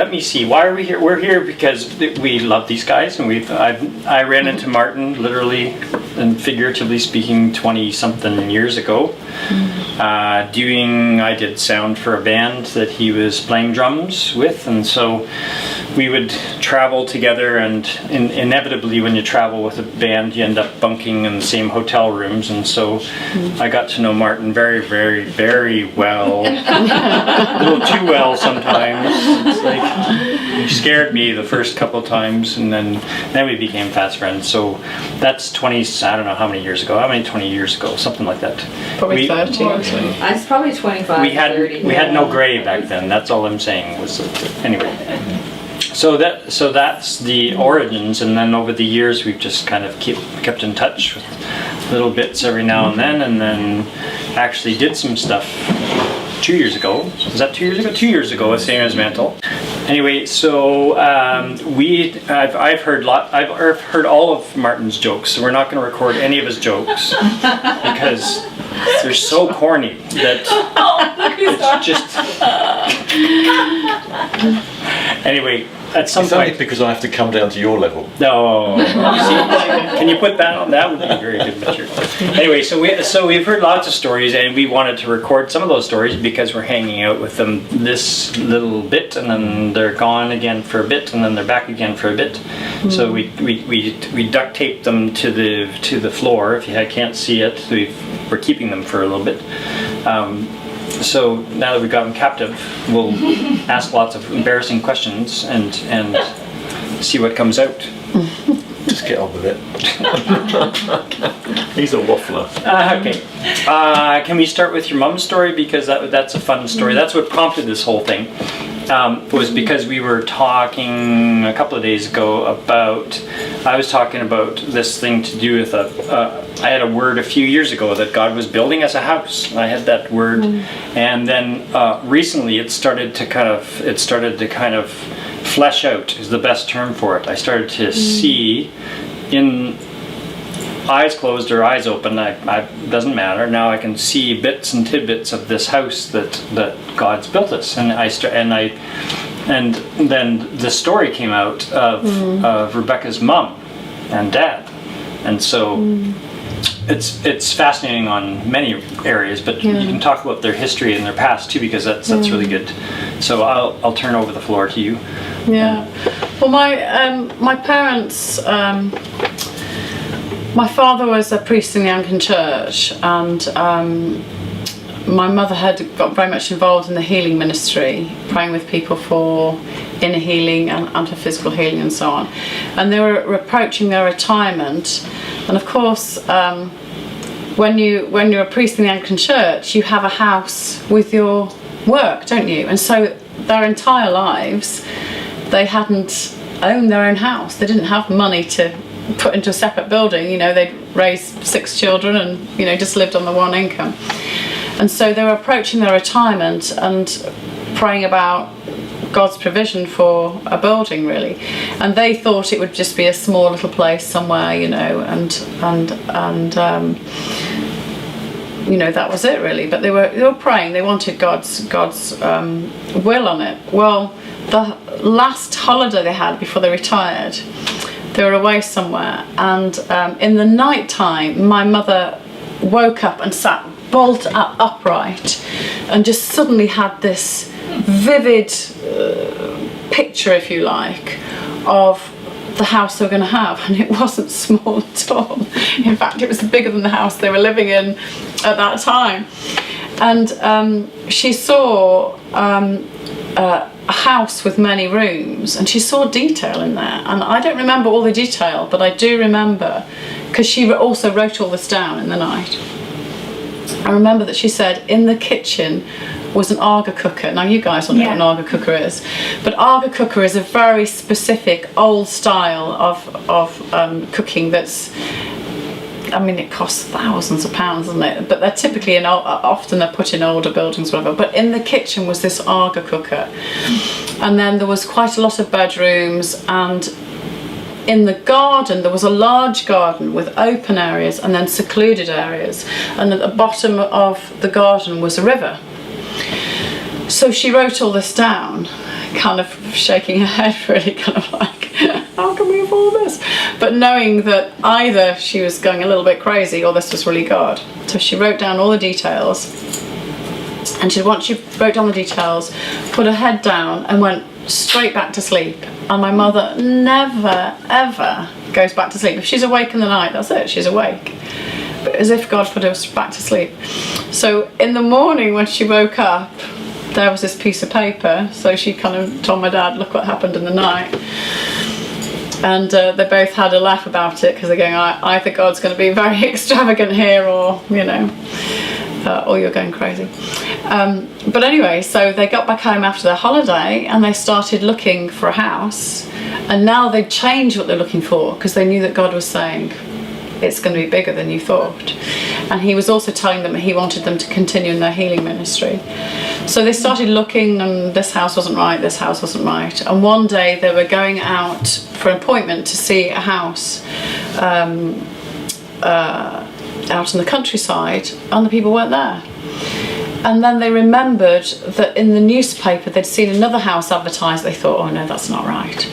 let me see. Why are we here? We're here because we love these guys, and I ran into Martin literally and figuratively speaking 20-something years ago. I did sound for a band that he was playing drums with, and so we would travel together, and inevitably when you travel with a band you end up bunking in the same hotel rooms, and so I got to know Martin very, very, very well. A little too well sometimes. It's like he scared me the first couple of times, and then we became fast friends. So that's 20, I don't know how many years ago. How many 20 years ago? Something like that. Probably 30. It's probably 25. We had 30. had no gray back then. That's all I'm saying. Was anyway. So that's the origins, and then over the years we've just kind of kept in touch with little bits every now and then actually did some stuff 2 years ago. Was that 2 years ago? 2 years ago, same as Mantle. Anyway, so I've heard all of Martin's jokes, so we're not going to record any of his jokes because they're so corny that it's just. Anyway. At some it's point, only because I have to come down to your level. No, can you put that on? That would be a very good picture. Anyway, so we've heard lots of stories, and we wanted to record some of those stories because we're hanging out with them this little bit, and then they're gone again for a bit, and then they're back again for a bit. So we duct taped them to the floor. If you can't see it, we're keeping them for a little bit. So now that we've got them captive, we'll ask lots of embarrassing questions and see what comes out. Just get on with it. He's a waffler. Okay. Can we start with your mum's story, because that's a fun story. That's what prompted this whole thing. Was because we were talking a couple of days ago about. I was talking about this thing to do with I had a word a few years ago that God was building us a house. I had that word, and then recently it started to kind of flesh out is the best term for it. I started to see in eyes closed or eyes open. Doesn't matter. Now I can see bits and tidbits of this house that God's built us, and then the story came out of Rebekah's mom and dad, and so. It's fascinating on many areas, but you can talk about their history and their past too, because that's really good. So I'll turn over the floor to you. Yeah. Well, my parents. My father was a priest in the Anglican Church, and my mother had got very much involved in the healing ministry, praying with people for inner healing and for physical healing and so on. And they were approaching their retirement. And of course, when you're a priest in the Anglican Church, you have a house with your work, don't you? And so their entire lives, they hadn't owned their own house. They didn't have money to put into a separate building. You know, they'd raised 6 children and, you know, just lived on the one income. And so they were approaching their retirement and praying about God's provision for a building, really, and they thought it would just be a small little place somewhere, you know, and you know, that was it really. But they were praying. They wanted God's will on it. Well, the last holiday they had before they retired, they were away somewhere, and in the night time, my mother woke up and sat bolt upright, and just suddenly had this vivid picture, if you like, of the house they were going to have, and it wasn't small at all. In fact, it was bigger than the house they were living in at that time. And she saw a house with many rooms, and she saw detail in there. And I don't remember all the detail, but I do remember, because she also wrote all this down in the night. I remember that she said in the kitchen was an Arga cooker. Now you guys will know what an Arga cooker is, but Arga cooker is a very specific old style of cooking that's, I mean, it costs thousands of pounds, doesn't it? But they're typically often they're put in older buildings, whatever. But in the kitchen was this Arga cooker, and then there was quite a lot of bedrooms, and in the garden there was a large garden with open areas and then secluded areas, and at the bottom of the garden was a river. So she wrote all this down kind of shaking her head, really, kind of like, how can we afford this? But knowing that either she was going a little bit crazy or this was really God. So she wrote down all the details, and once she wrote down the details, put her head down and went straight back to sleep. And my mother never ever goes back to sleep. If she's awake in the night, that's it, she's awake. But as if God put her back to sleep. So in the morning when she woke up, there was this piece of paper, so she kind of told my dad, look what happened in the night. And they both had a laugh about it, because they're going, either God's going to be very extravagant here, or, you know, or you're going crazy. But anyway, so they got back home after their holiday and they started looking for a house, and now they'd changed what they're looking for, because they knew that God was saying it's going to be bigger than you thought. And he was also telling them that he wanted them to continue in their healing ministry. So they started looking, and this house wasn't right, this house wasn't right. And one day they were going out for an appointment to see a house out in the countryside, and the people weren't there. And then they remembered that in the newspaper they'd seen another house advertised. They thought, oh no, that's not right.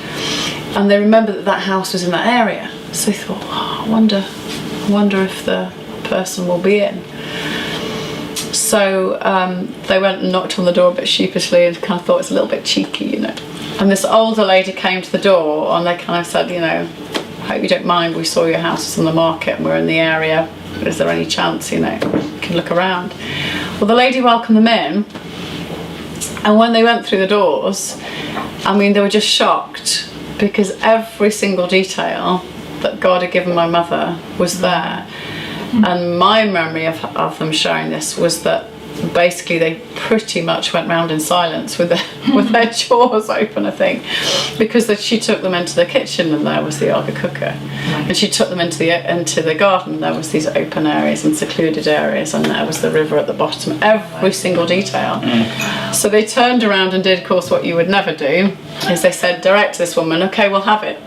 And they remembered that that house was in that area. So they thought, oh, I wonder if the person will be in. So they went and knocked on the door a bit sheepishly and kind of thought it's a little bit cheeky, you know. And this older lady came to the door, and they kind of said, you know, hope you don't mind, we saw your house was on the market and we're in the area. Is there any chance, you know, you can look around? Well, the lady welcomed them in, and when they went through the doors, I mean, they were just shocked, because every single detail that God had given my mother was there. And my memory of them showing this was that basically they pretty much went round in silence with their jaws open, I think, because she took them into the kitchen and there was the Aga cooker, and she took them into the garden, there was these open areas and secluded areas, and there was the river at the bottom, every single detail. So they turned around and did, of course, what you would never do, is they said direct to this woman, okay, we'll have it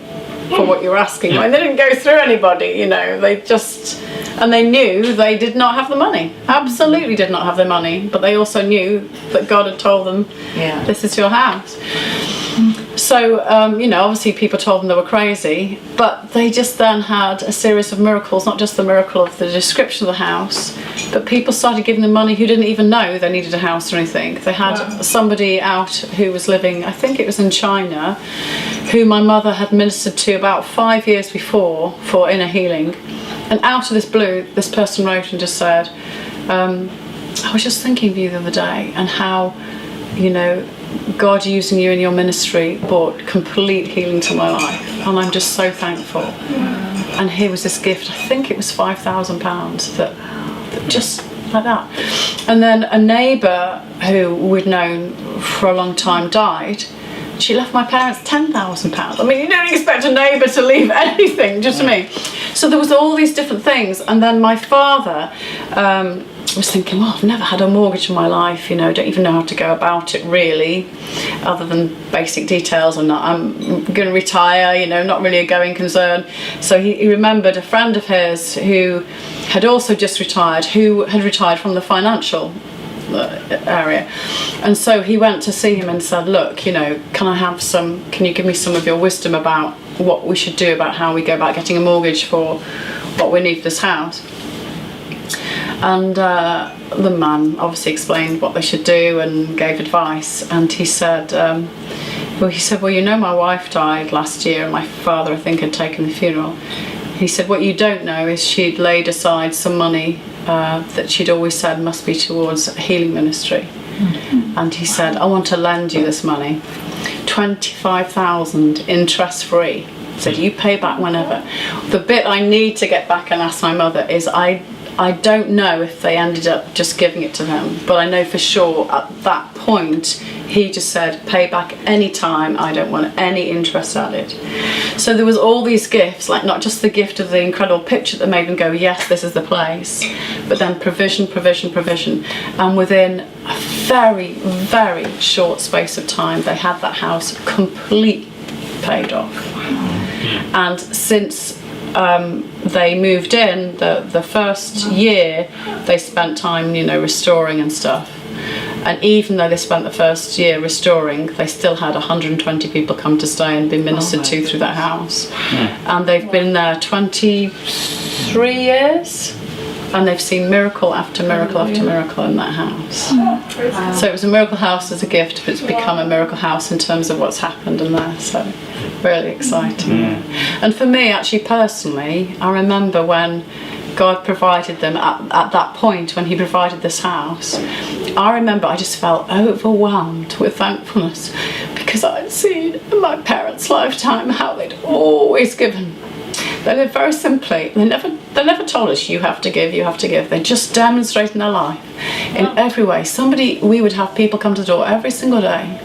for what you're asking. And they didn't go through anybody, you know, and they knew they did not have the money, absolutely did not have the money, but they also knew that God had told them, this is your house. So, you know, obviously people told them they were crazy, but they just then had a series of miracles, not just the miracle of the description of the house, but people started giving them money who didn't even know they needed a house or anything. They had somebody out who was living, I think it was in China, who my mother had ministered to about 5 years before for inner healing. And out of this blue, this person wrote and just said, I was just thinking of you the other day, and how, you know, God using you in your ministry brought complete healing to my life, and I'm just so thankful. And here was this gift, I think it was £5,000, that just like that. And then a neighbour who we'd known for a long time died. She left my parents £10,000. I mean, you don't expect a neighbour to leave anything, just to me. So there was all these different things. And then my father was thinking, well, I've never had a mortgage in my life, you know, don't even know how to go about it really, other than basic details, and I'm going to retire, you know, not really a going concern. So he remembered a friend of his who had also just retired, who had retired from the financial area, and so he went to see him and said, look, you know, can you give me some of your wisdom about what we should do about how we go about getting a mortgage for what we need for this house? And the man obviously explained what they should do and gave advice, and he said, well, you know, my wife died last year and my father, I think, had taken the funeral. He said, what you don't know is she'd laid aside some money that she'd always said must be towards healing ministry. And he said, I want to lend you this money, 25,000 interest free. He said, you pay back whenever. The bit I need to get back and ask my mother is, I don't know if they ended up just giving it to them, but I know for sure at that point he just said, pay back any time, I don't want any interest added. So there was all these gifts, like not just the gift of the incredible picture that made them go, yes, this is the place, but then provision, and within a very, very short space of time they had that house completely paid off. And since they moved in, the first year they spent time, you know, restoring and stuff, And even though they spent the first year restoring, they still had 120 people come to stay and be ministered to through that house. And they've been there 23 years. And they've seen miracle after miracle after miracle in that house. So it was a miracle house as a gift, but it's become a miracle house in terms of what's happened in there. So really exciting. And for me, actually personally, I remember when God provided them at that point, when he provided this house, I remember I just felt overwhelmed with thankfulness, because I'd seen in my parents' lifetime how they'd always given. They lived very simply. They never told us you have to give, you have to give. They just demonstrated in their life in every way. We would have people come to the door every single day,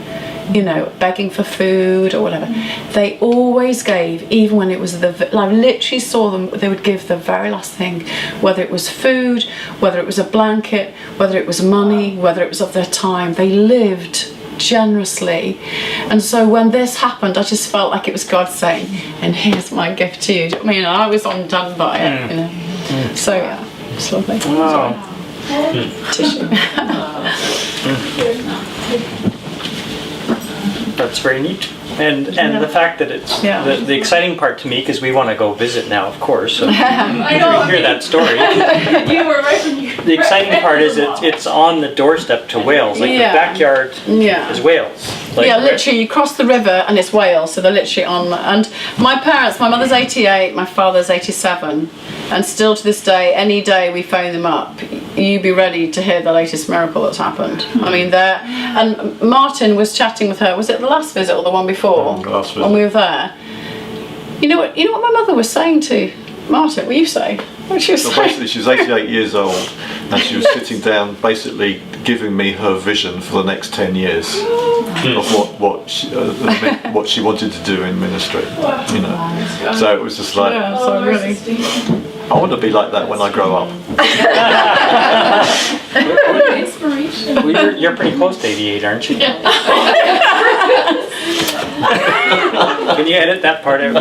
you know, begging for food or whatever. They always gave, even when it was I literally saw them, they would give the very last thing, whether it was food, whether it was a blanket, whether it was money, whether it was of their time. They lived generously. And so when this happened, I just felt like it was God saying, and here's my gift to you. I mean, I was undone by it, you know. So yeah, it's lovely. Wow. Tissue. That's very neat. And the fact that it's the exciting part to me, because we want to go visit now, of course. So I know. hear that story. You were right when you. The exciting part is it's on the doorstep to Wales. Like the backyard is Wales. Like, Literally you cross the river and it's Wales, so they're literally on. And my mother's 88, my father's 87, and still to this day, any day we phone them up, you be ready to hear the latest miracle that's happened. I mean, and Martin was chatting with her. Was it the last visit or the one before? Last visit. When we were there. You know what my mother was saying to Martin? What you say? What she was saying? Basically, she was 88 years old, and she was sitting down, basically giving me her vision for the next 10 years of what she wanted to do in ministry. You know, so it was just like, So really. I want to be like that when I grow up. Inspiration. well, you're pretty close to 88, aren't you? Can you edit that part out?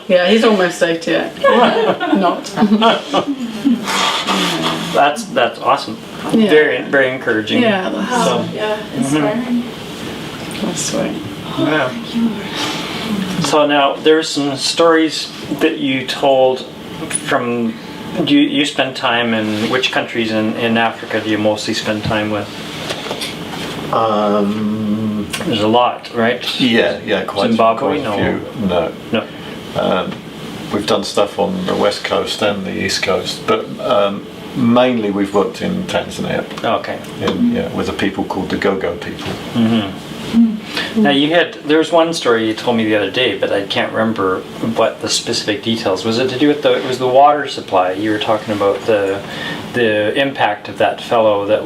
Yeah, he's almost 88. Not. That's awesome. Yeah. Very, very encouraging. Yeah, Inspiring. that's sweet. Yeah. So now there's some stories that you told from. You spend time in which countries in Africa do you mostly spend time with? There's a lot, right? Yeah, quite. Zimbabwe, quite a few. No. We've done stuff on the west coast and the east coast, but mainly we've worked in Tanzania. Okay. With a people called the Go-Go people. Now there was one story you told me the other day, but I can't remember what the specific details. Was it to do with it was the water supply? You were talking about the impact of that fellow that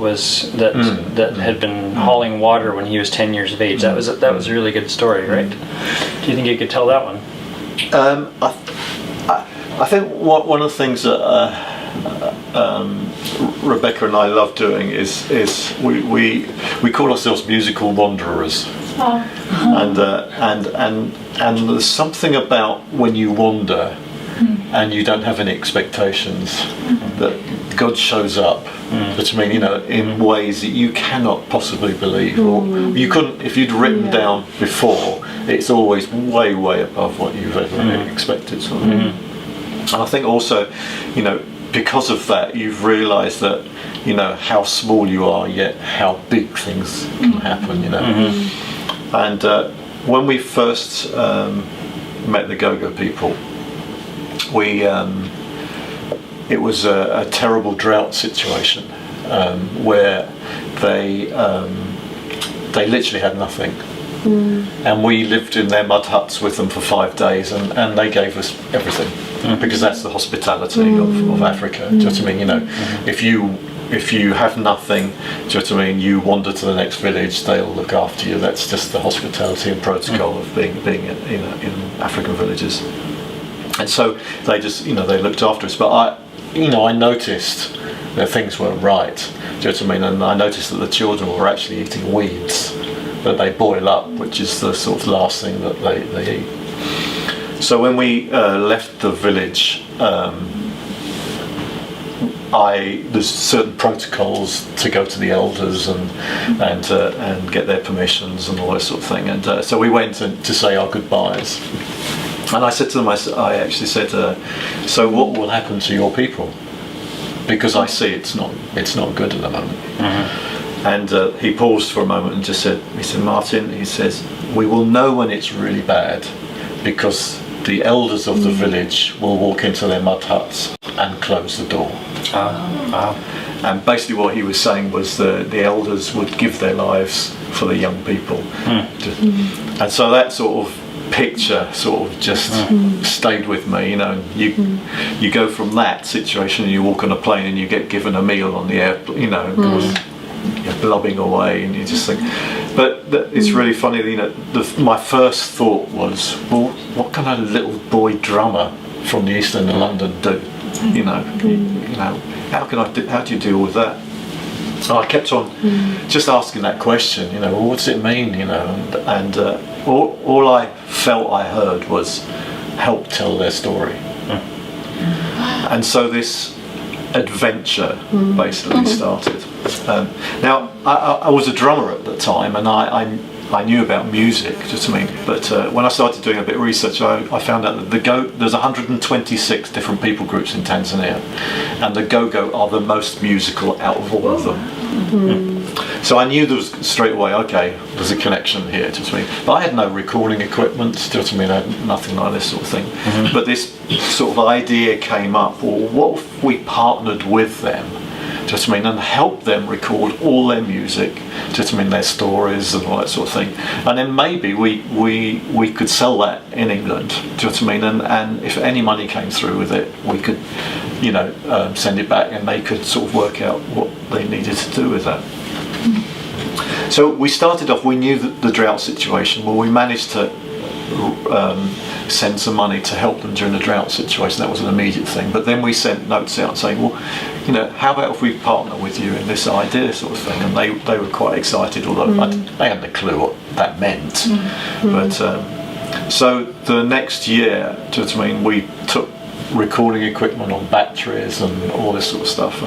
had been hauling water when he was 10 years of age. That was a really good story, right? Do you think you could tell that one? I think one of the things that Rebekah and I love doing is we call ourselves musical wanderers, and there's something about when you wander and you don't have any expectations that God shows up. But I mean, in ways that you cannot possibly believe, or you couldn't if you'd written down before. It's always way above what you've ever expected. Sort of. And I think also, because of that, you've realised that, how small you are, yet how big things can happen, And when we first met the Go-Go people, it was a terrible drought situation where they literally had nothing. And we lived in their mud huts with them for 5 days, and they gave us everything. Because that's the hospitality of Africa. Do you know what I mean? If you have nothing, do you know what I mean? You wander to the next village, they'll look after you. That's just the hospitality and protocol of being in African villages. And so they just they looked after us. But I noticed that things weren't right. Do you know what I mean? And I noticed that the children were actually eating weeds that they boil up, which is the sort of last thing that they eat. So when we left the village, there's certain protocols to go to the elders and get their permissions and all that sort of thing. And so we went to say our goodbyes. And I said to them, I actually said, so what will happen to your people? Because I see it's not good at the moment. And he paused for a moment and just said, Martin, he says, we will know when it's really bad because the elders of the village will walk into their mud huts and close the door. And basically what he was saying was the elders would give their lives for the young people. And so that sort of picture sort of just stayed with me, you know. You go from that situation and you walk on a plane and you get given a meal on the airplane, you know, you're blubbing away and you just think, but it's really funny, you know, my first thought was, well, what can a little boy drummer from the east end of London do? You know, how do you deal with that? So I kept on just asking that question, you know, well, what's it mean, you know, and all I felt I heard was help tell their story. And so this adventure basically started. Now I was a drummer at the time, and I knew about music, just I mean, but when I started doing a bit of research, I found out that there's 126 different people groups in Tanzania, and the Go-Go are the most musical out of all of them. So I knew there was straight away, okay, there's a connection here, just I mean. But I had no recording equipment, just I mean, I had nothing like this sort of thing. But this sort of idea came up, well, what if we partnered with them? Just I mean, and help them record all their music, just I mean, their stories and all that sort of thing, and then maybe we could sell that in England, just I mean, and if any money came through with it, we could, you know, send it back, and they could sort of work out what they needed to do with that. So we started off. We knew the drought situation. Well, we managed to send some money to help them during the drought situation. That was an immediate thing. But then we sent notes out saying, well, you know, how about if we partner with you in this idea sort of thing? And they were quite excited, although they hadn't a clue what that meant. But so the next year, just I mean, we took recording equipment on batteries and all this sort of stuff,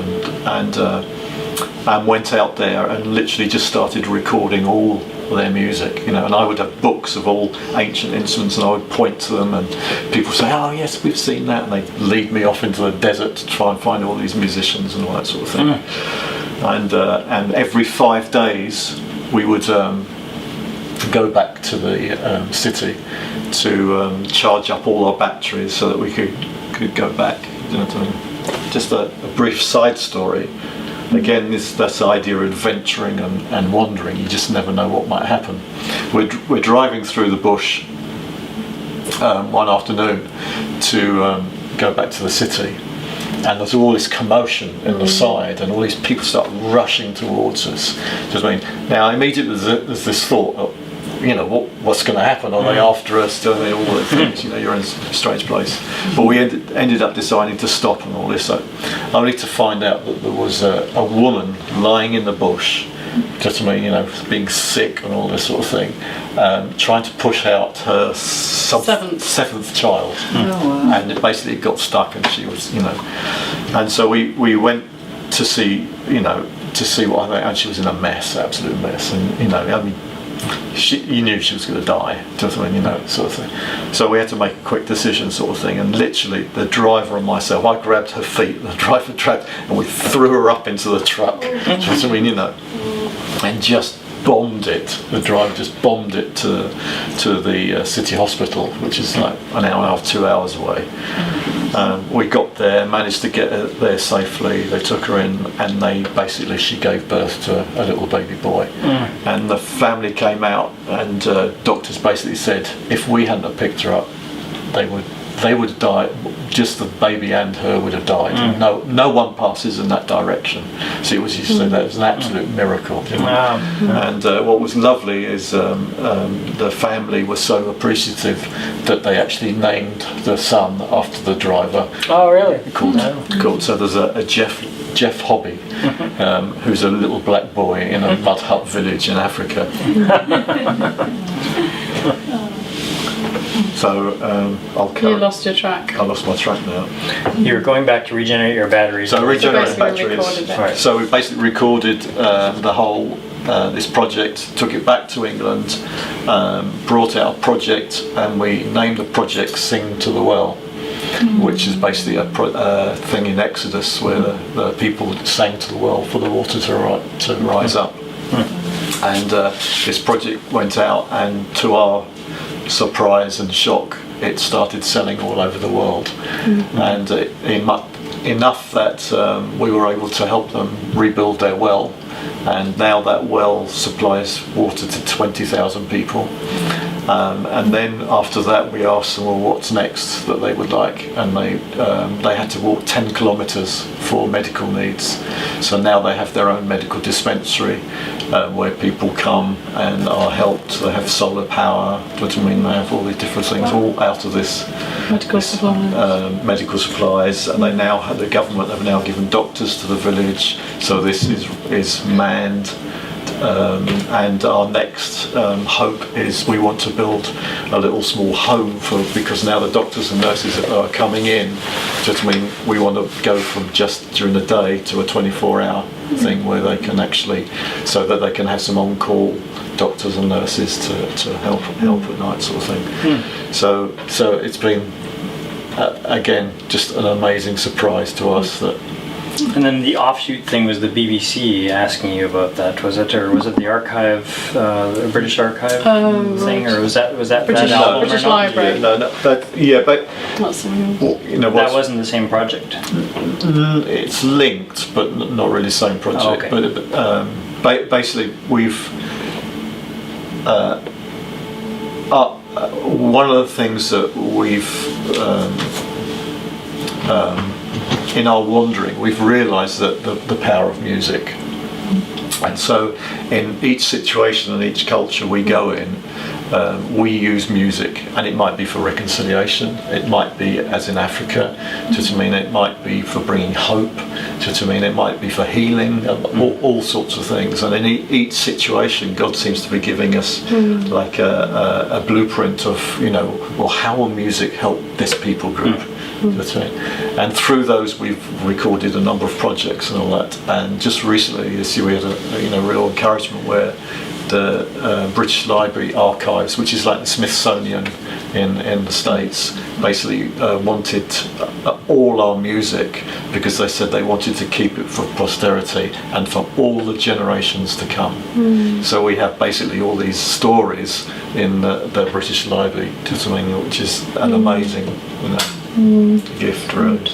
and went out there and literally just started recording all their music, you know. And I would have books of all ancient instruments, and I would point to them, and people say, oh yes, we've seen that, and they'd lead me off into the desert to try and find all these musicians and all that sort of thing. And every 5 days we would go back to the city to charge up all our batteries so that we could go back, you know. Just a brief side story. Again, this idea of adventuring and wandering, you just never know what might happen. We're driving through the bush one afternoon to go back to the city, and there's all this commotion in the side, and all these people start rushing towards us. Just I mean, now immediately there's this thought, you know, what's going to happen? Are they after us? Do they all the things? You know, you're in a strange place. But we ended up deciding to stop and all this, only to find out that there was a woman lying in the bush, just I mean, you know, being sick and all this sort of thing, trying to push out her seventh child, and it basically got stuck, and she was, you know, and so we went to see, you know, what I think, and she was in a mess, absolute mess, and you know, I mean, you knew she was going to die, just I mean, you know, sort of thing. So we had to make a quick decision, sort of thing. And literally, the driver and myself, I grabbed her feet, the driver grabbed, and we threw her up into the truck. Just I mean, you know, and just bombed it. The driver just bombed it to the city hospital, which is like an hour and a half, 2 hours away. We got there, managed to get her there safely. They took her in, and she gave birth to a little baby boy. And the family came out, and doctors basically said if we hadn't have picked her up, they would have died. Just the baby and her would have died. No one passes in that direction. So it was, you said, that was an absolute miracle. You know? And what was lovely is the family was so appreciative that they actually named the son after the driver. Oh, really? Called. So there's a Jeff Hobby, who's a little black boy in a mud hut village in Africa. So I'll You carry. lost your track. I lost my track now. You're going back to regenerate your batteries. So regenerating basically batteries. recorded it. Right. So we basically recorded the whole this project, took it back to England, brought out a project, and we named the project "Sing to the Well," which is basically a thing in Exodus where the people sang to the well for the water to rise up. And this project went out, and to our surprise and shock, it started selling all over the world, and enough that we were able to help them rebuild their well, and now that well supplies water to 20,000 people. And then after that we asked them, well, what's next that they would like, and they had to walk 10 kilometres for medical needs. So now they have their own medical dispensary where people come and are helped. They have solar power, what I mean, they have all these different things all out of this Medical supplies. medical supplies, and the government have now given doctors to the village, so this is manned. And our next hope is we want to build a little small home because now the doctors and nurses are coming in. Just mean we want to go from just during the day to a 24-hour thing where they can actually, so that they can have some on-call doctors and nurses to help at night, sort of thing. So it's been again just an amazing surprise to us that. And then the offshoot thing was the BBC asking you about that, was it, or was it the archive, the British Archive thing, or was that British- that album British or not? Library. No, but That's something else. you know That wasn't the same project. it's linked, but not really the same project. Oh, okay. But basically, we've one of the things that we've in our wandering, we've realised that the power of music. And so in each situation and each culture we go in, we use music, and it might be for reconciliation, it might be, as in Africa, it might be for bringing hope, it might be for healing, all sorts of things. And in each situation, God seems to be giving us like a blueprint of, well, how will music help this people group? And through those we've recorded a number of projects and all that. And just recently this year we had a real encouragement where the British Library Archives, which is like the Smithsonian in the States, basically wanted all our music because they said they wanted to keep it for posterity and for all the generations to come. So we have basically all these stories in the British Library, which is an amazing gift, really.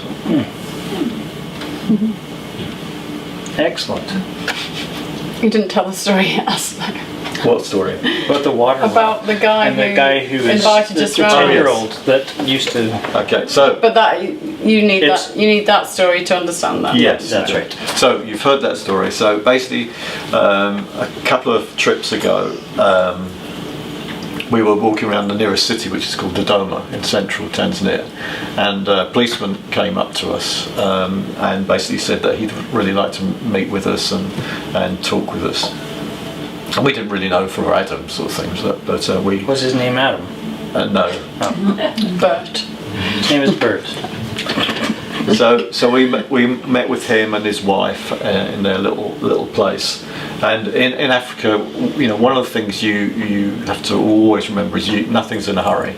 Excellent. You didn't tell the story yet. What story? About the water About the guy and the guy who is invited the us round. 10-year-old that used to. Okay, so But that you need that story to understand that. yes, That's right. So you've heard that story. So basically, a couple of trips ago, we were walking around the nearest city, which is called Dodoma in central Tanzania, and a policeman came up to us and basically said that he'd really like to meet with us and talk with us. And we didn't really know for Adam sort of things, but we... Was his name Adam? no. Bert. His name is Bert. So we met with him and his wife in their little place. And in Africa, one of the things you have to always remember is nothing's in a hurry.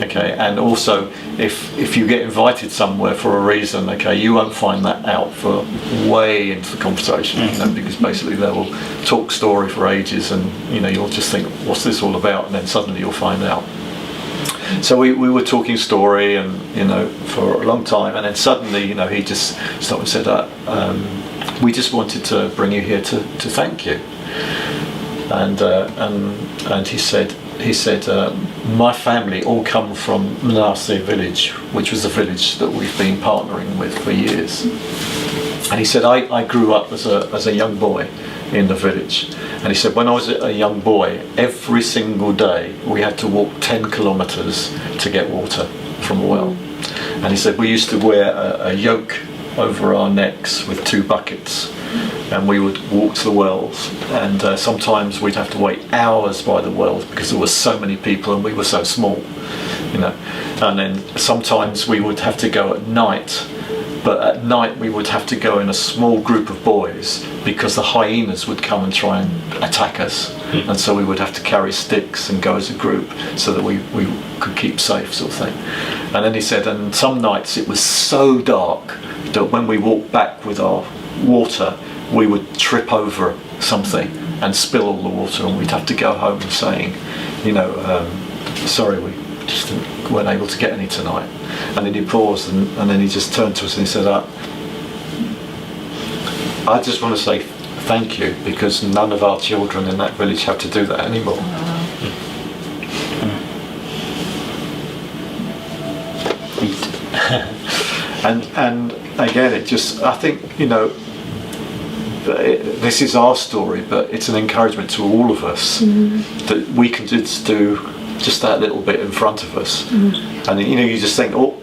Okay, and also if you get invited somewhere for a reason, okay, you won't find that out for way into the conversation, because basically they will talk story for ages, and you'll just think, what's this all about? And then suddenly you'll find out. So we were talking story, and for a long time, and then suddenly he just stopped and said, we just wanted to bring you here to thank you. And he said my family all come from Manasseh village, which was a village that we've been partnering with for years. And he said, I grew up as a young boy in the village. And he said, when I was a young boy, every single day we had to walk 10 kilometres to get water from a well. And he said, we used to wear a yoke over our necks with 2 buckets. and we would walk to the wells, and sometimes we'd have to wait hours by the wells because there were so many people and we were so small, you know. And then sometimes we would have to go at night, but at night we would have to go in a small group of boys because the hyenas would come and try and attack us, and so we would have to carry sticks and go as a group so that we could keep safe, sort of thing. And then he said, and some nights it was so dark that when we walked back with our water, we would trip over something and spill all the water, and we'd have to go home saying, you know, sorry, we just weren't able to get any tonight. And then he paused, and then he just turned to us and he said, I just want to say thank you, because none of our children in that village have to do that anymore. And again, it just, I think, you know, this is our story, but it's an encouragement to all of us that we can just do just that little bit in front of us. And you know, you just think, all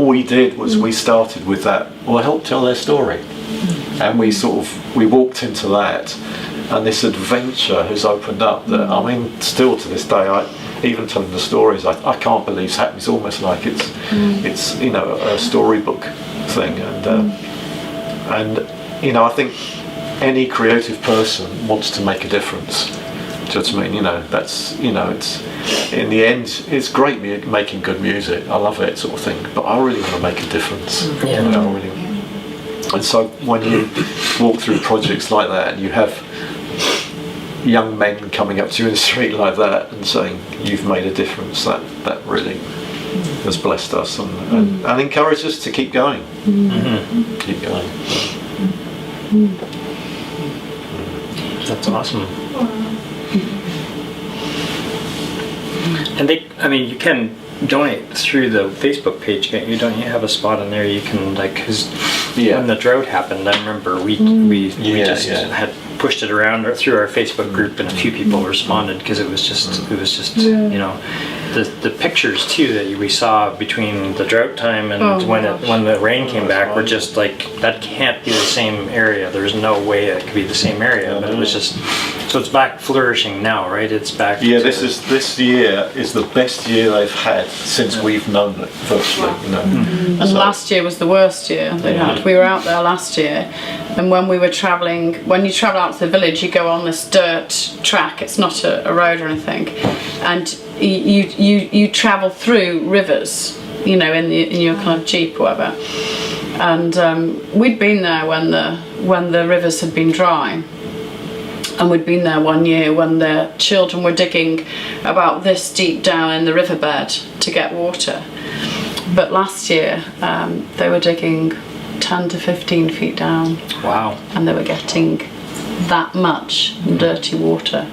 we did was we started with that, well, help tell their story. And we walked into that, and this adventure has opened up that, I mean, still to this day, even telling the stories, I can't believe it's happening. It's almost like it's you know, a storybook thing. And you know, I think any creative person wants to make a difference. Do you know what I mean? You know, that's, you know, it's, in the end, it's great making good music. I love it, sort of thing. But I really want to make a difference. Yeah. You know, and so when you walk through projects like that, and you have young men coming up to you in the street like that and saying you've made a difference, that really has blessed us and encouraged us to keep going. Keep going. That's awesome. And you can donate through the Facebook page, can't you? Don't you have a spot on there you can, like, because when the drought happened, I remember we just had pushed it around through our Facebook group, and a few people responded, because it was just you know, the pictures too that we saw between the drought time and when the rain came back were just like, that can't be the same area. There's no way it could be the same area, but it was just, so it's back flourishing now, right? It's back. Yeah, this year is the best year they've had since we've known it, virtually. You know. And last year was the worst year they had. We were out there last year, and when we were travelling, when you travel out to the village, you go on this dirt track. It's not a road or anything, and you travel through rivers, you know, in your kind of jeep or whatever. And we'd been there when the rivers had been dry, and we'd been there one year when the children were digging about this deep down in the riverbed to get water. But last year they were digging 10 to 15 feet down. Wow. And they were getting that much dirty water.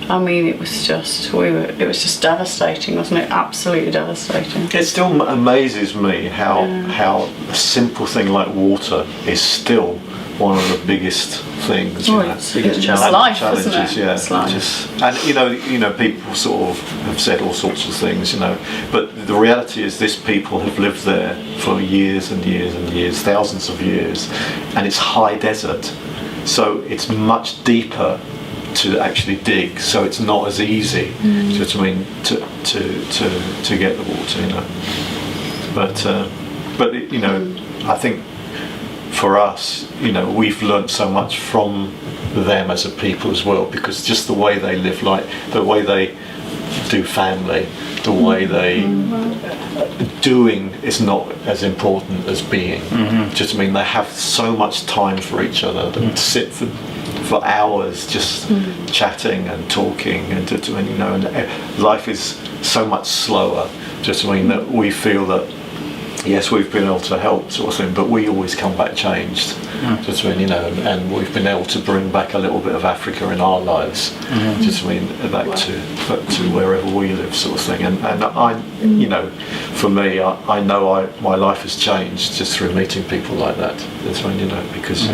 I mean, it was just devastating, wasn't it? Absolutely devastating. It still amazes me how a simple thing like water is still one of the biggest things. It's life, challenges, isn't it? yeah. It's life. And you know, people sort of have said all sorts of things, you know, but the reality is, this people have lived there for years and years and years, thousands of years, and it's high desert, so it's much deeper to actually dig, so it's not as easy. Do you know what I mean, to get the water, you know. But you know, I think for us, you know, we've learnt so much from them as a people as well, because just the way they live, like the way they do family, the way they doing is not as important as being. Just, I mean, they have so much time for each other. They sit for hours just chatting and talking, and you know, and life is so much slower. Just, I mean, that we feel that yes, we've been able to help, sort of thing, but we always come back changed. Just, I mean, you know, and we've been able to bring back a little bit of Africa in our lives. Just, I mean, back to wherever we live, sort of thing. And I, you know, for me, I know my life has changed just through meeting people like that. That's when, you know, because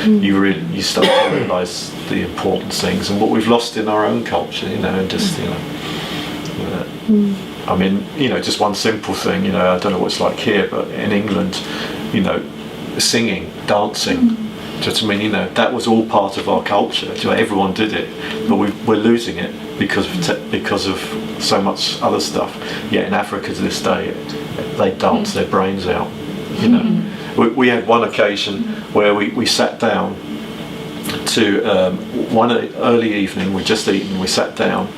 you start to realise the important things and what we've lost in our own culture, you know, and just, you know. I mean, you know, just one simple thing, you know, I don't know what it's like here, but in England, you know, singing, dancing, Just I mean, you know, that was all part of our culture. You know, everyone did it, but we're losing it because of so much other stuff. Yet in Africa to this day, they dance their brains out. You know, we had one occasion where we sat down to one early evening. We'd just eaten. We sat down.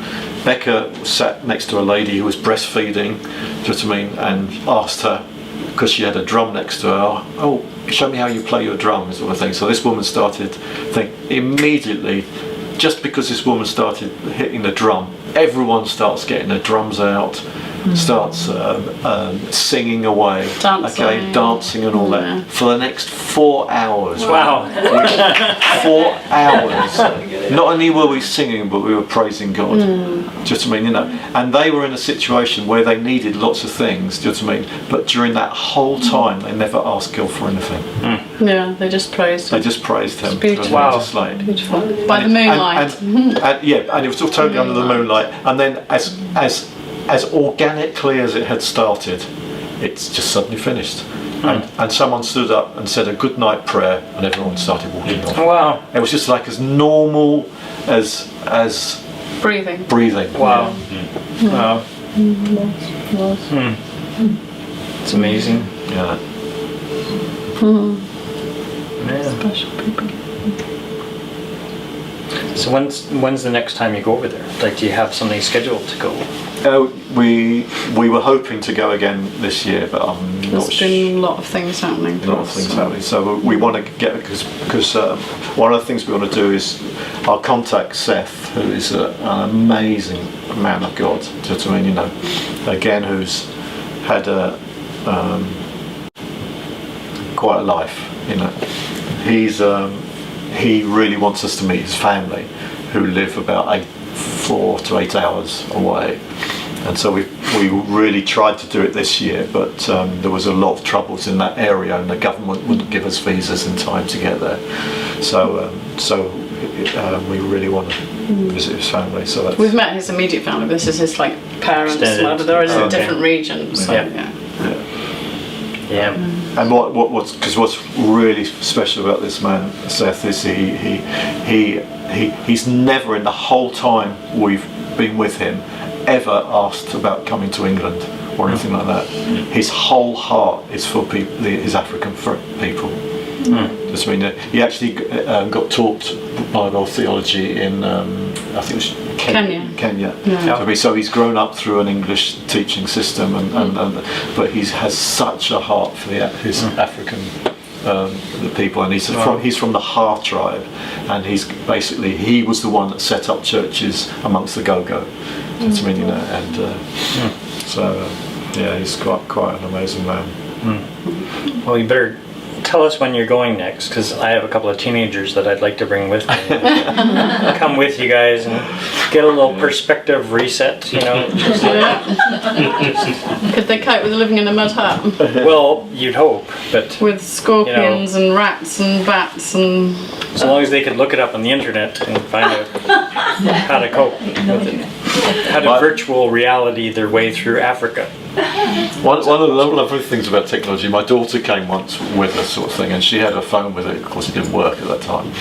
Becca sat next to a lady who was breastfeeding. Just I mean, and asked her, because she had a drum next to her, oh, show me how you play your drum, sort of thing. So this woman started immediately, just because this woman started hitting the drum, everyone starts getting their drums out, starts singing away, dancing and all that, for the next 4 hours. Wow. 4 hours. Not only were we singing, but we were praising God. Just I mean, you know, and they were in a situation where they needed lots of things. Just I mean, but during that whole time, they never asked God for anything. Yeah, they just praised him. They just praised Him. Beautiful. Wow. Just like, Beautiful. By the moonlight. and it was all totally under the moonlight. And then, as organically as it had started, it's just suddenly finished. And someone stood up and said a good night prayer, and everyone started walking off. Wow. It was just like as normal as Breathing. breathing. Wow. Wow. It's amazing. Yeah. Yeah. Special people. So when's the next time you go over there? Like, do you have something scheduled to go? We were hoping to go again this year, but I'm not There's been a lot of things happening. A lot of things happening. So we want to get, because one of the things we want to do is our contact Seth, who is an amazing man of God. Just I mean, you know, again, who's had quite a life. You know, he really wants us to meet his family, who live about 4 to 8 hours away. And so we really tried to do it this year, but there was a lot of troubles in that area, and the government wouldn't give us visas in time to get there. So we really want to visit his family. So that's, We've met his immediate family. This is his parents, Extended. but they're in a Okay. different region. So Yeah. Yeah. and what's really special about this man, Seth, is he's never in the whole time we've been with him ever asked about coming to England or anything like that. His whole heart is for his African people. Just I mean, he actually got taught Bible theology in I think it was Kenya. Yeah. So he's grown up through an English teaching system, but he has such a heart for his African the people, and he's from the Ha tribe, and he was the one that set up churches amongst the Go-Go. That's I mean, you know, and so he's quite an amazing man. Well, you better tell us when you're going next, because I have a couple of teenagers that I'd like to bring with me. Come with you guys and get a little perspective reset, you know. Could they cope with living in a mud hut Well, you'd hope, but with scorpions and rats and bats and? as long as they could look it up on the internet and find out how to cope with it. How to virtual reality their way through Africa. One of the lovely things about technology, my daughter came once with us, sort of thing, and she had a phone with it. Of course, it didn't work at that time.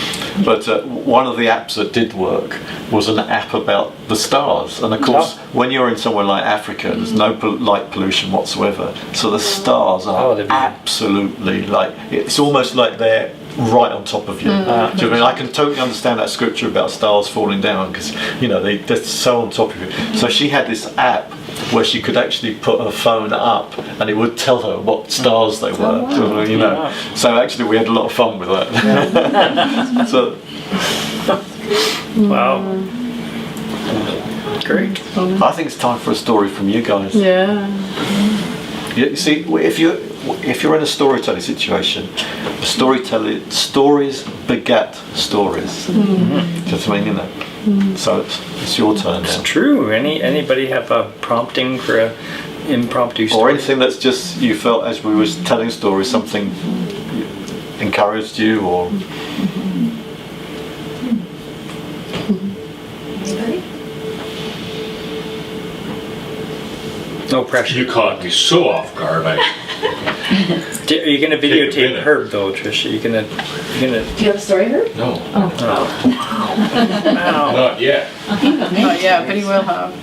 But one of the apps that did work was an app about the stars. And of course, when you're in somewhere like Africa, there's no light pollution whatsoever. So the stars are absolutely it's almost like they're right on top of you. Do you know what I mean? I can totally understand that scripture about stars falling down, because you know they're so on top of you. So she had this app where she could actually put her phone up and it would tell her what stars they were. You know. So actually we had a lot of fun with that. So Wow. Great. I think it's time for a story from you guys. Yeah. You see, if you're in a storytelling situation, stories beget stories. Just I mean, you know. So it's your turn now. It's true. Anybody have a prompting for a impromptu story? Or anything that's just you felt as we were telling stories, something encouraged you, or no pressure. You caught me so off guard. Are you gonna videotape Herb though, Trish? Are you gonna? Do you have a story, Herb? No, Wow. not yet. Not yet, but he will have.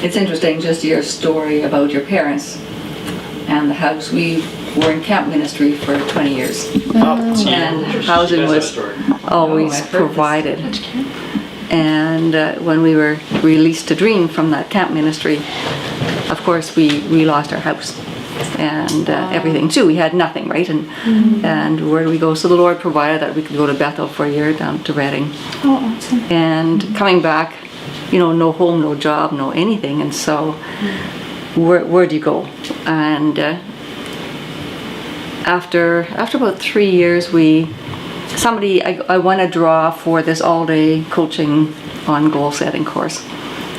It's interesting, just your story about your parents and the house. We were in camp ministry for 20 years, and housing was always provided. And when we were released to Dream from that camp ministry, of course we lost our house and everything too. We had nothing, right? And where do we go? So the Lord provided that we could go to Bethel for a year, down to Reading. Oh, awesome. And coming back, you know, no home, no job, no anything. And so where do you go? And after about 3 years, I won a draw for this all-day coaching on goal setting course.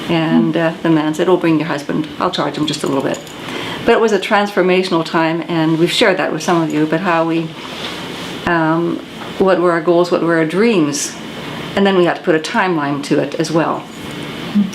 And the man said, oh, bring your husband. I'll charge him just a little bit. But it was a transformational time, and we've shared that with some of you, but how we, what were our goals, what were our dreams, and then we had to put a timeline to it as well.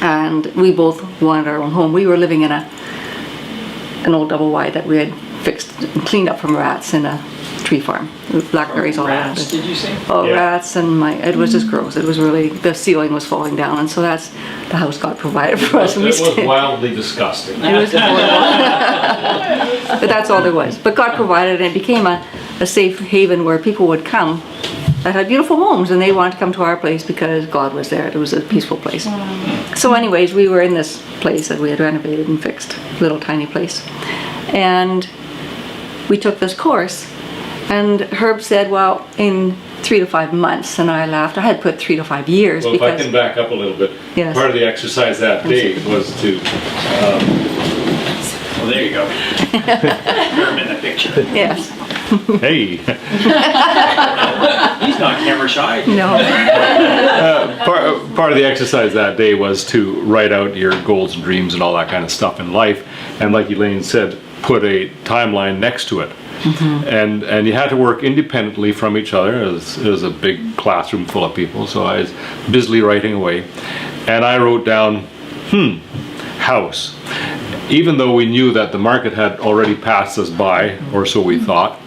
And we both wanted our own home. We were living in an old double wide that we had fixed and cleaned up from rats in a tree farm. Blackberries all around Rats, it. did you say? Oh, Yeah. rats, and it was just gross. It was really, the ceiling was falling down, and so that's the house God provided for us. It And we was stayed. wildly disgusting. It was horrible. But that's all there was. But God provided, and it became a safe haven where people would come that had beautiful homes, and they wanted to come to our place because God was there. It was a peaceful place. So anyways, we were in this place that we had renovated and fixed, little tiny place. And we took this course, and Herb said, well, in 3 to 5 months, and I laughed. I had put 3 to 5 years Well, if I because can back up a little bit, Yes. part of the exercise that day was to, Well, there you go. Herb in the picture. yes, hey, He's not camera shy. no, part of the exercise that day was to write out your goals and dreams and all that kind of stuff in life, and like Elaine said, put a timeline next to it. And you had to work independently from each other. It was a big classroom full of people, so I was busily writing away. And I wrote down, house. Even though we knew that the market had already passed us by, or so we thought.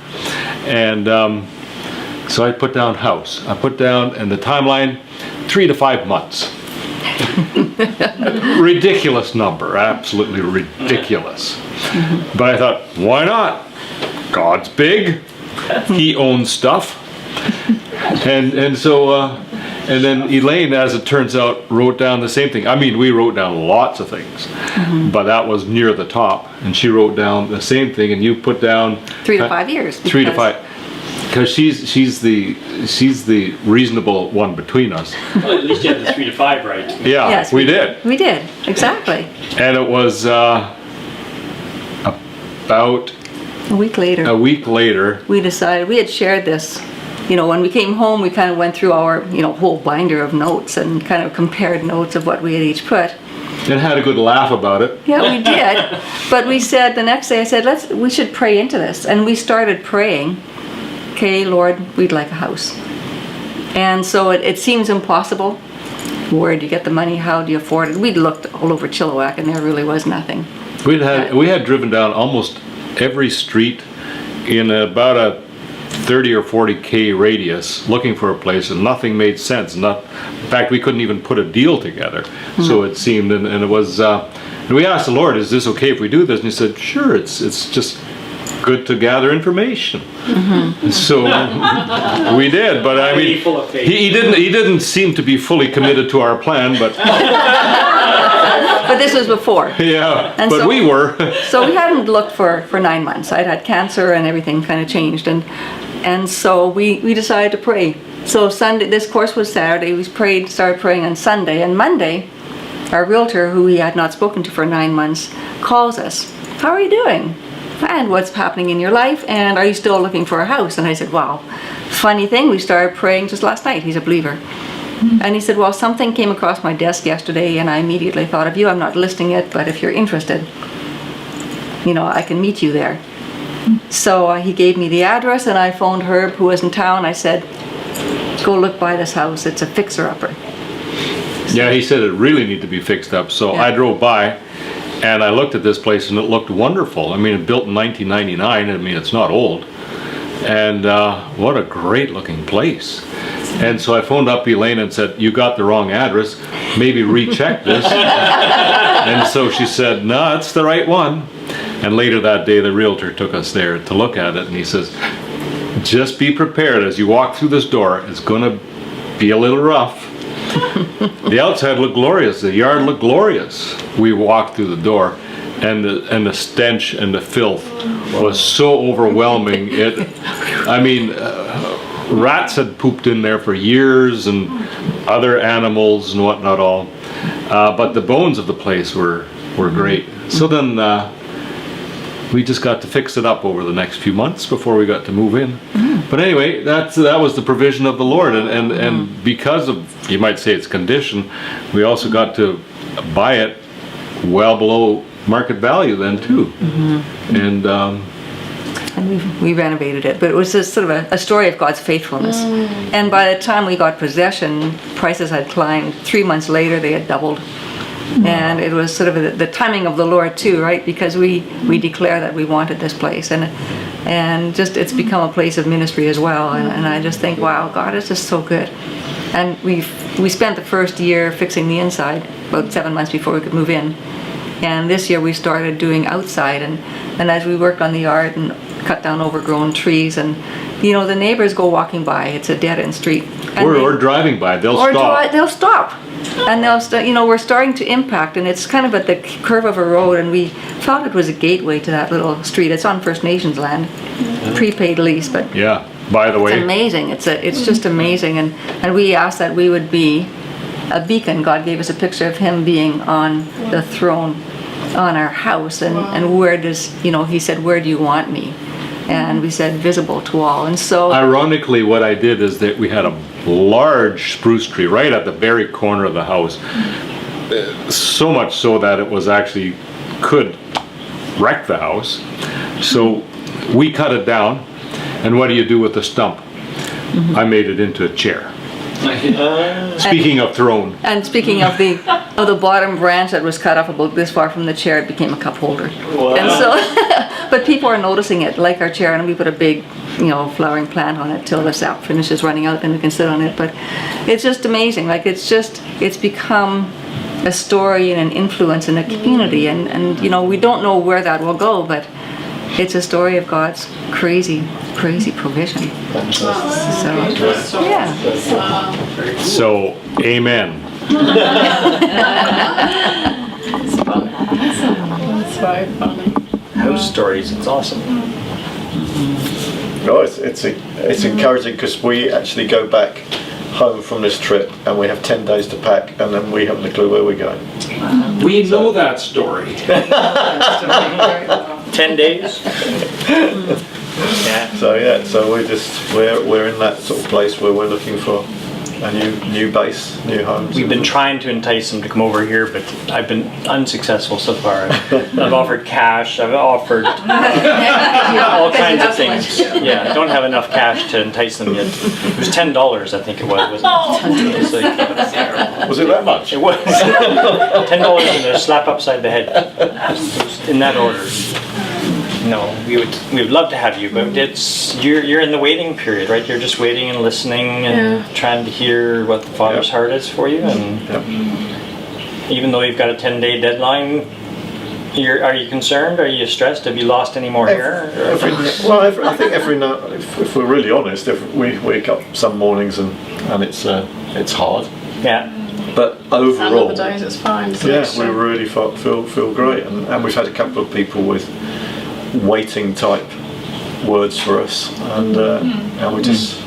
And so I put down house. I put down, and the timeline, 3 to 5 months. Ridiculous number, absolutely ridiculous. But I thought, why not? God's big. He owns stuff. And so, and then Elaine, as it turns out, wrote down the same thing. I mean, we wrote down lots of things, but that was near the top. And she wrote down the same thing, and you put down 3 to 5 years. 3 to because- 5. Because she's the reasonable one between us. Well, at least you had the 3 to 5 right. Yeah, Yes, we did. We did, exactly. And it was about A week later. a week later. We decided, we had shared this, you know, when we came home, we kind of went through our, you know, whole binder of notes and kind of compared notes of what we had each put. And had a good laugh about it. Yeah, we did. But we said, the next day I said, we should pray into this. And we started praying, okay, Lord, we'd like a house. And so it seems impossible. Where do you get the money? How do you afford it? We'd looked all over Chilliwack and there really was nothing. We had driven down almost every street in about a 30 or 40K radius looking for a place, and nothing made sense. In fact, we couldn't even put a deal together. So it seemed, and it was. And we asked the Lord, "Is this okay if we do this?" And He said, "Sure. It's just good to gather information." So we did, but I mean, Full of faith. he didn't seem to be fully committed to our plan, but But this was before. yeah, And but so- we were. So we hadn't looked for 9 months. I'd had cancer and everything kind of changed. And so we decided to pray. So Sunday, this course was Saturday. We started praying on Sunday. And Monday, our realtor, who we had not spoken to for 9 months, calls us. How are you doing? And what's happening in your life? And are you still looking for a house? And I said, wow. Funny thing, we started praying just last night. He's a believer. And he said, well, something came across my desk yesterday and I immediately thought of you. I'm not listing it, but if you're interested, you know, I can meet you there. So he gave me the address and I phoned Herb, who was in town. I said, go look by this house. It's a fixer-upper. Yeah, he said it really needed to be fixed up. So Yeah. I drove by, And I looked at this place and it looked wonderful. I mean, it built in 1999. I mean, it's not old. And what a great looking place. And so I phoned up Elaine and said, you got the wrong address, maybe recheck this. And so she said, no, it's the right one. And later that day the realtor took us there to look at it, and he says, just be prepared as you walk through this door, it's going to be a little rough. The outside looked glorious, the yard looked glorious. We walked through the door, and the stench and the filth was so overwhelming. Rats had pooped in there for years, and other animals and whatnot all. But the bones of the place were great. So then we just got to fix it up over the next few months before we got to move in. But anyway, that was the provision of the Lord, and because of, you might say, its condition, we also got to buy it well below market value then too. And we renovated it, but it was just sort of a story of God's faithfulness. And by the time we got possession, prices had climbed. 3 months later, they had doubled. And it was sort of the timing of the Lord too, right? Because we declare that we wanted this place, and just it's become a place of ministry as well. And I just think, wow, God is just so good. And we spent the first year fixing the inside, about 7 months before we could move in. And this year we started doing outside, and as we worked on the yard and cut down overgrown trees, and the neighbors go walking by, it's a dead-end street. Or driving by, they'll stop. They'll stop. And we're starting to impact, and it's kind of at the curve of a road, and we thought it was a gateway to that little street. It's on First Nations land, prepaid lease, but yeah, by the way, it's amazing. It's just amazing, and we asked that we would be a beacon. God gave us a picture of him being on the throne on our house, and where does, he said, where do you want me? And we said, visible to all. And so ironically, what I did is that we had a large spruce tree right at the very corner of the house, so much so that it was actually could wreck the house. So we cut it down, and what do you do with the stump? I made it into a chair. Speaking of throne. And speaking of the bottom branch that was cut off about this far from the chair, it became a cup holder. Wow. And so, but people are noticing it, like our chair, and we put a big, flowering plant on it till the sap finishes running out, and we can sit on it. But it's just amazing. Like it's become a story and an influence in a community, and we don't know where that will go, but it's a story of God's crazy provision. So, yeah. So, amen. It's funny. It's very funny. House stories, it's awesome. No, it's encouraging, because we actually go back home from this trip and we have 10 days to pack, and then we haven't a clue where we're going. We know that story. 10 days? Yeah. So we're in that sort of place where we're looking for a new base, new homes. We've been trying to entice them to come over here, but I've been unsuccessful so far. I've offered cash, I've offered all kinds of things. Yeah, I don't have enough cash to entice them yet. It was $10, I think it was, wasn't it? It was like, Was it that much? it was $10 and a slap upside the head. In that order. No, we would love to have you, but you're in the waiting period, right? You're just waiting and listening and trying to hear what the Father's heart is for you. And even though you've got a 10-day deadline, are you concerned? Are you stressed? Have you lost any more hair? I think every night, if we're really honest, if we wake up some mornings and it's hard. Yeah. But And overall, other days it's fine. we really feel great, and we've had a couple of people with waiting type words for us, and we just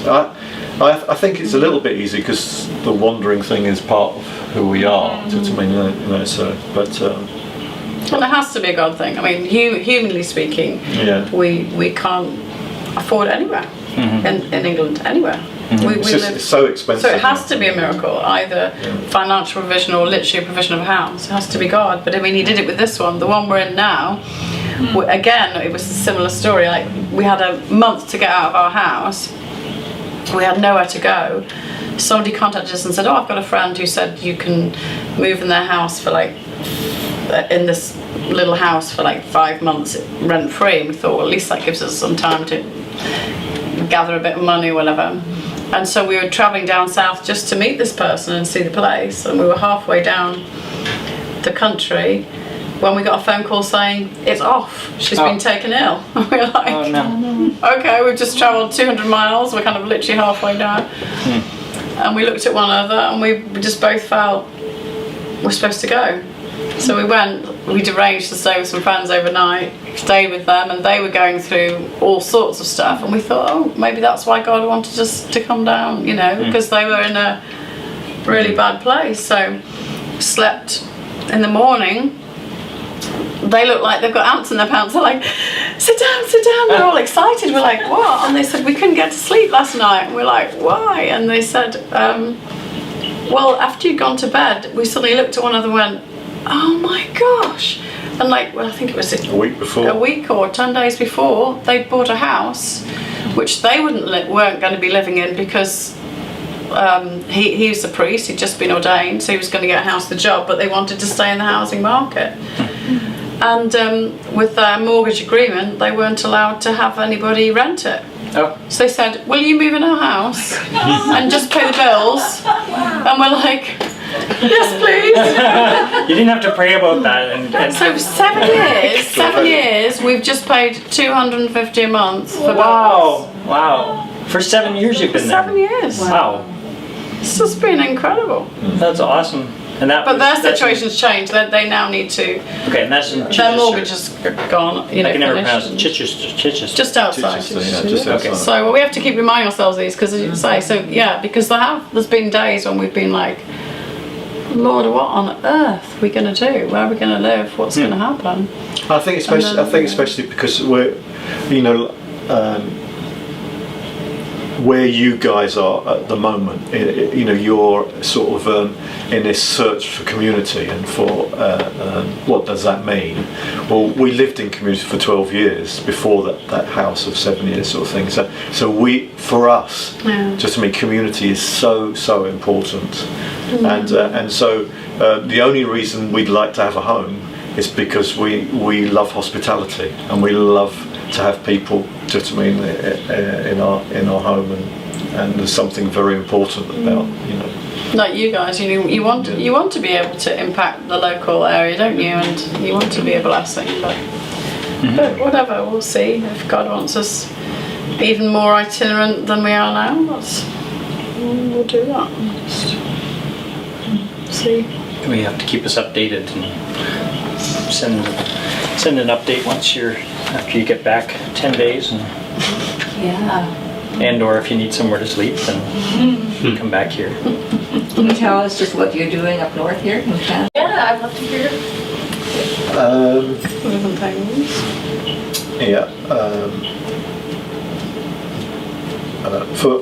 I think it's a little bit easy, because the wandering thing is part of who we are. And it has to be a God thing. I mean, humanly speaking, we can't afford anywhere in England, anywhere. It's so expensive. So it has to be a miracle, either financial provision or literally a provision of a house. It has to be God. But I mean, he did it with this one. The one we're in now, again, it was a similar story. Like, we had a month to get out of our house. We had nowhere to go. Somebody contacted us and said, I've got a friend who said you can move in their house for like in this little house for like 5 months rent free, and we thought, well, at least that gives us some time to gather a bit of money or whatever. And so we were travelling down south just to meet this person and see the place, and we were halfway down the country when we got a phone call saying it's off, she's been taken ill. And we were like, Oh no. okay, we've just travelled 200 miles, we're kind of literally halfway down. And we looked at one another and we just both felt we're supposed to go. So we went, we'd arranged to stay with some friends overnight, stayed with them, and they were going through all sorts of stuff, and we thought, oh, maybe that's why God wanted us to come down, you know, because they were in a really bad place. So slept in the morning. They look like they've got ants in their pants. They're like, sit down, sit down. They're all excited. We're like, what? And they said, we couldn't get to sleep last night. And we're like, why? And they said, well, after you'd gone to bed, we suddenly looked at one another and went, oh my gosh. And like, well, I think it was A week before. a week or 10 days before, they'd bought a house, which they weren't going to be living in because he was a priest, he'd just been ordained, so he was going to get a house the job, but they wanted to stay in the housing market. And with their mortgage agreement, they weren't allowed to have anybody rent it. Oh. So they said, will you move in our house and just pay the bills? And we're like, yes please. You didn't have to pray about that. And So 7 years, we've just paid $250 a month for bills. Wow. For 7 years you've been there. 7 years. Wow. It's just been incredible. That's awesome. And that But was, their that's in- situation's changed. They now need to. Okay, and that's in Their Chichester. mortgage is gone. You know, I can never finished. pronounce it. Chichester. Just outside. Chichester, yeah, just outside. So well, we have to keep reminding ourselves of these because, as you say, so yeah, because there's been days when we've been like, Lord, what on earth are we going to do? Where are we going to live? What's going to happen? I think especially because we're, you know, where you guys are at the moment, you know, you're sort of in this search for community and for what does that mean? Well, we lived in community for 12 years before that house of 7 years sort of thing. So for us, just I mean, community is so important, and so the only reason we'd like to have a home is because we love hospitality and we love to have people, just I mean, in our home, and there's something very important about, you know. Like you guys, you want to be able to impact the local area, don't you? And you want to be a blessing, but whatever, we'll see if God wants us even more itinerant than we are now. We'll do that. Just see. We have to keep us updated and send an update after you get back 10 days and or if you need somewhere to sleep, then come back here. Can you tell us just what you're doing up north here in Canada? Yeah, I'd love to hear. Living things. Yeah. For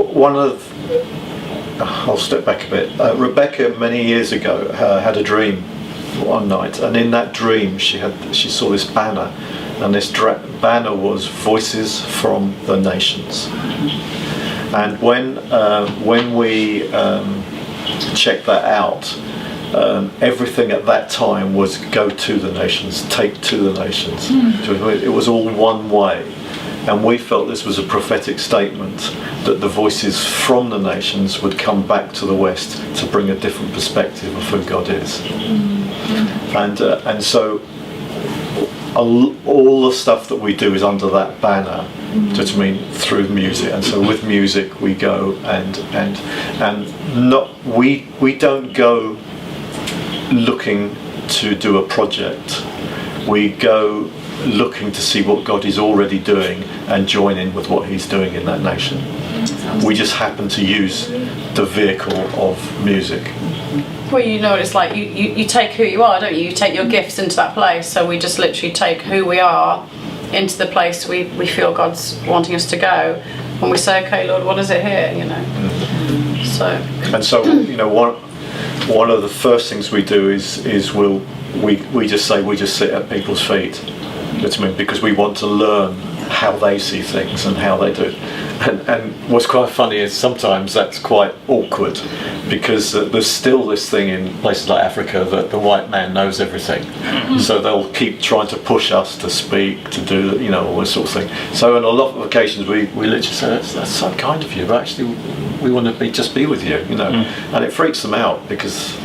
one of, I'll step back a bit. Rebekah many years ago had a dream one night, and in that dream she saw this banner, and this banner was Voices from the Nations. And when we checked that out, everything at that time was go to the nations, take to the nations. It was all one way. And we felt this was a prophetic statement that the voices from the nations would come back to the West to bring a different perspective of who God is. And so all the stuff that we do is under that banner, just mean through music. And so with music we go and not we don't go looking to do a project. We go looking to see what God is already doing and join in with what He's doing in that nation. We just happen to use the vehicle of music. Well, you know what it's like. You take who you are, don't you? You take your gifts into that place. So we just literally take who we are into the place we feel God's wanting us to go. And we say, okay, Lord, what is it here? You know. So you know, one of the first things we do is we just sit at people's feet. Because we want to learn how they see things and how they do it. And what's quite funny is sometimes that's quite awkward, because there's still this thing in places like Africa that the white man knows everything. So they'll keep trying to push us to speak, to do, you know, all this sort of thing. So on a lot of occasions we literally say, that's so kind of you, but actually we want to just be with you, you know. And it freaks them out, because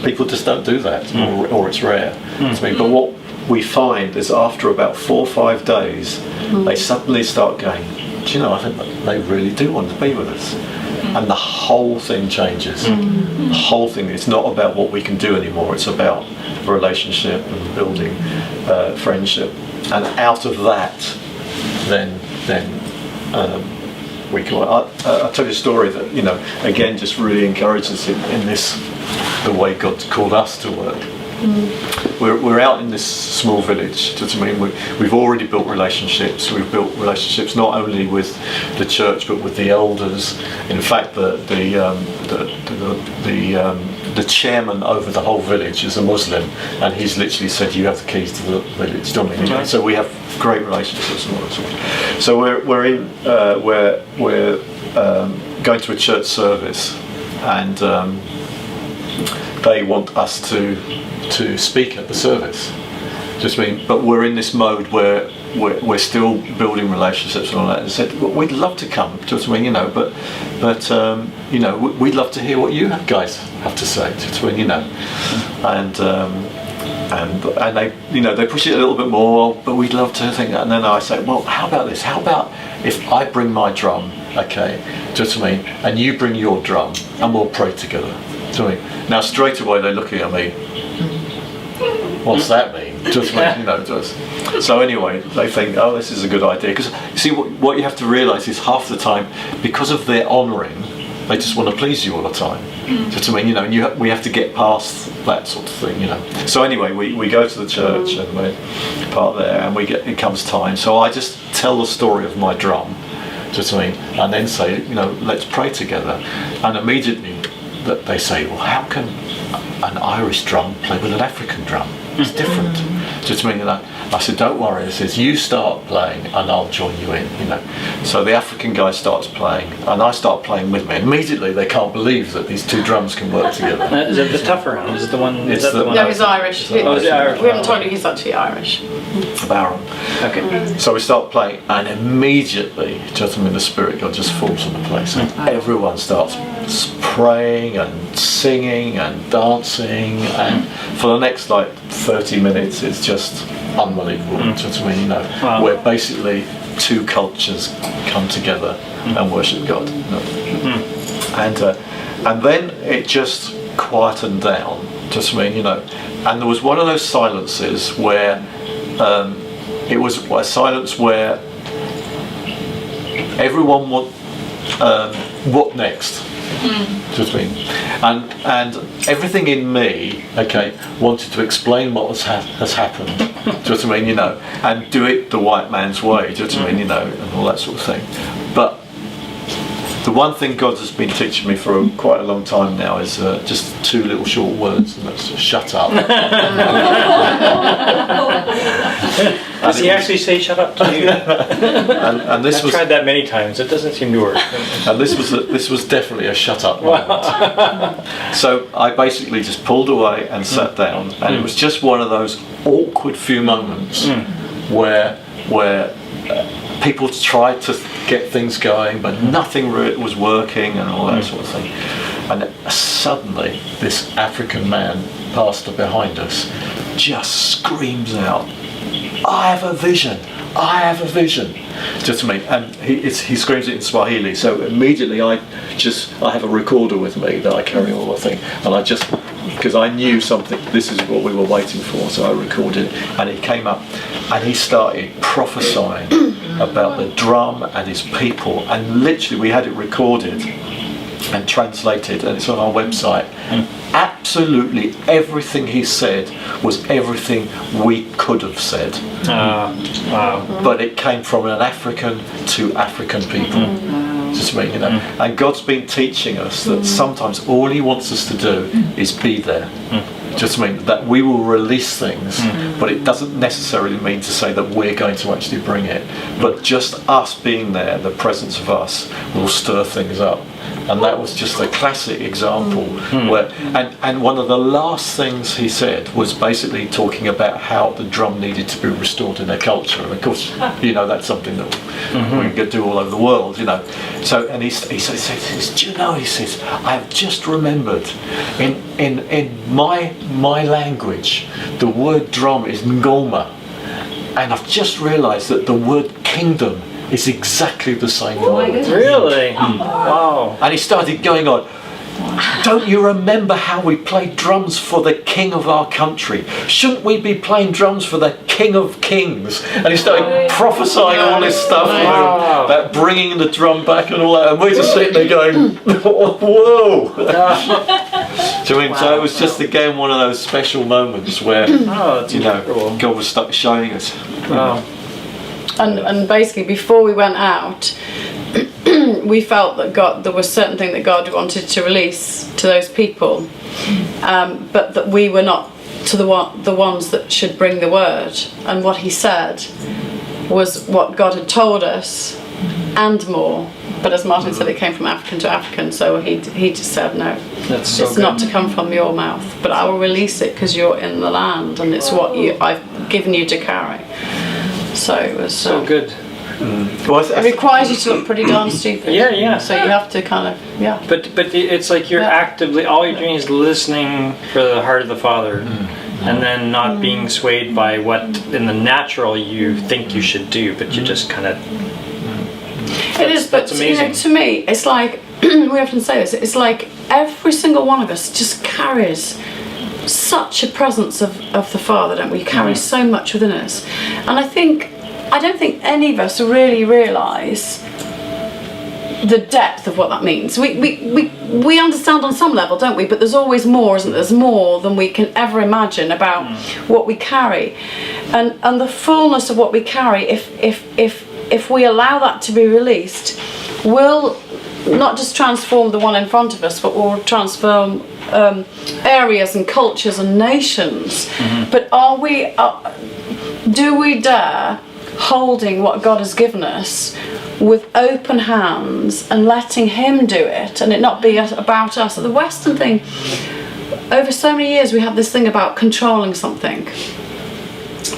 people just don't do that, or it's rare to me. But what we find is after about 4 or 5 days, they suddenly start going, do you know, I think they really do want to be with us. And the whole thing changes. The whole thing, it's not about what we can do anymore, it's about relationship and building friendship. And out of that, then we can. I'll tell you a story that, you know, again, just really encourages in this, the way God's called us to work. We're out in this small village. I mean, we've already built relationships. We've built relationships not only with the church but with the elders. In fact, the chairman over the whole village is a Muslim, and he's literally said, "You have the keys to the village." Do you know what I mean? So we have great relationships and all that sort of stuff. So we're going to a church service, and they want us to speak at the service. Just mean, but we're in this mode where we're still building relationships and all that. And said, well, we'd love to come. Just mean, you know, but you know, we'd love to hear what you guys have to say. Just mean, you know, and they, you know, they push it a little bit more. But we'd love to think that. And then I say, well, how about this? How about if I bring my drum, okay, just mean, and you bring your drum, and we'll pray together. Now straight away they're looking at me. What's that mean? Just you know, just. So anyway, they think, oh, this is a good idea. Because you see, what you have to realise is half the time, because of their honouring, they just want to please you all the time. Just mean, you know, and we have to get past that sort of thing, you know. So anyway, we go to the church and we're part there, and it comes time. So I just tell the story of my drum, just mean, and then say, you know, let's pray together, and immediately that they say, well, how can an Irish drum play with an African drum? It's different. Just meaning that I said, don't worry. I says, you start playing and I'll join you in. You know. So the African guy starts playing and I start playing with me. Immediately they can't believe that these two drums can work together. Is it the tougher round? Is it the one? It's is that the one? No, he's Irish. Oh, is he Irish? We haven't told you he's actually Irish. Baron. Okay. So we start playing, and immediately, just in the spirit, God just falls on the place, and everyone starts praying and singing and dancing, and for the next like 30 minutes, it's just unbelievable. Just I mean, you know, Wow. where basically two cultures come together and worship God. You know? And then it just quietened down. Just I mean, you know, and there was one of those silences where. It was a silence where everyone what next? Just me, and everything in me, okay, wanted to explain what has happened. Just I mean, you know, and do it the white man's way. Just I mean, you know, and all that sort of thing. But the one thing God has been teaching me for quite a long time now is just two little short words, and that's shut up. Does he actually say shut up to you? and this I've tried that many times. It doesn't seem to work. And this was definitely a shut up moment. So I basically just pulled away and sat down, and it was just one of those awkward few moments where people tried to get things going, but nothing was working and all that sort of thing. And suddenly, this African man, pastor behind us, just screams out, "I have a vision! I have a vision!" Just to me, and he screams it in Swahili. So immediately, I have a recorder with me that I carry all the thing, and I just, because I knew something. This is what we were waiting for, so I recorded, and he came up, and he started prophesying about the drum and his people, and literally we had it recorded and translated, and it's on our website. Absolutely everything he said was everything we could have said. Wow. But it came from an African to African people. Just mean, you know, and God's been teaching us that sometimes all He wants us to do is be there. Just mean that we will release things, but it doesn't necessarily mean to say that we're going to actually bring it. But just us being there, the presence of us, will stir things up. And that was just a classic example where, and one of the last things he said was basically talking about how the drum needed to be restored in their culture. And of course, you know, that's something that we can do all over the world, you know. So, and he says, do you know, he says, I have just remembered in my language, the word drum is ngoma. And I've just realised that the word kingdom is exactly the same word. Really? Wow. And he started going on, don't you remember how we played drums for the king of our country? Shouldn't we be playing drums for the king of kings? And he started prophesying all this stuff about bringing the drum back and all that. And we're just sitting there going, whoa. So, I mean, so it was just again one of those special moments where, you know, God was showing us. Wow. And basically, before we went out, we felt that there was certain thing that God wanted to release to those people, but that we were not the ones that should bring the word. And what He said was what God had told us, and more. But as Martin said, it came from African to African, so he just said no. That's so it's good. not to come from your mouth, but I will release it because you're in the land, and it's what I've given you to carry. So it was so good. It requires you to look pretty darn stupid. Yeah. So you have to kind of, But it's like you're actively, all you're doing is listening for the heart of the Father, and then not being swayed by what in the natural you think you should do, but you just kind of. It is, but that's amazing. You know, to me, it's like we often say this. It's like every single one of us just carries such a presence of the Father, don't we? Carry so much within us, and I don't think any of us really realise the depth of what that means. We understand on some level, don't we? But there's always more, isn't there? There's more than we can ever imagine about what we carry, and the fullness of what we carry. If we allow that to be released, will not just transform the one in front of us, but will transform areas and cultures and nations. But do we dare holding what God has given us with open hands and letting Him do it, and it not be about us? The Western thing, over so many years we have this thing about controlling something,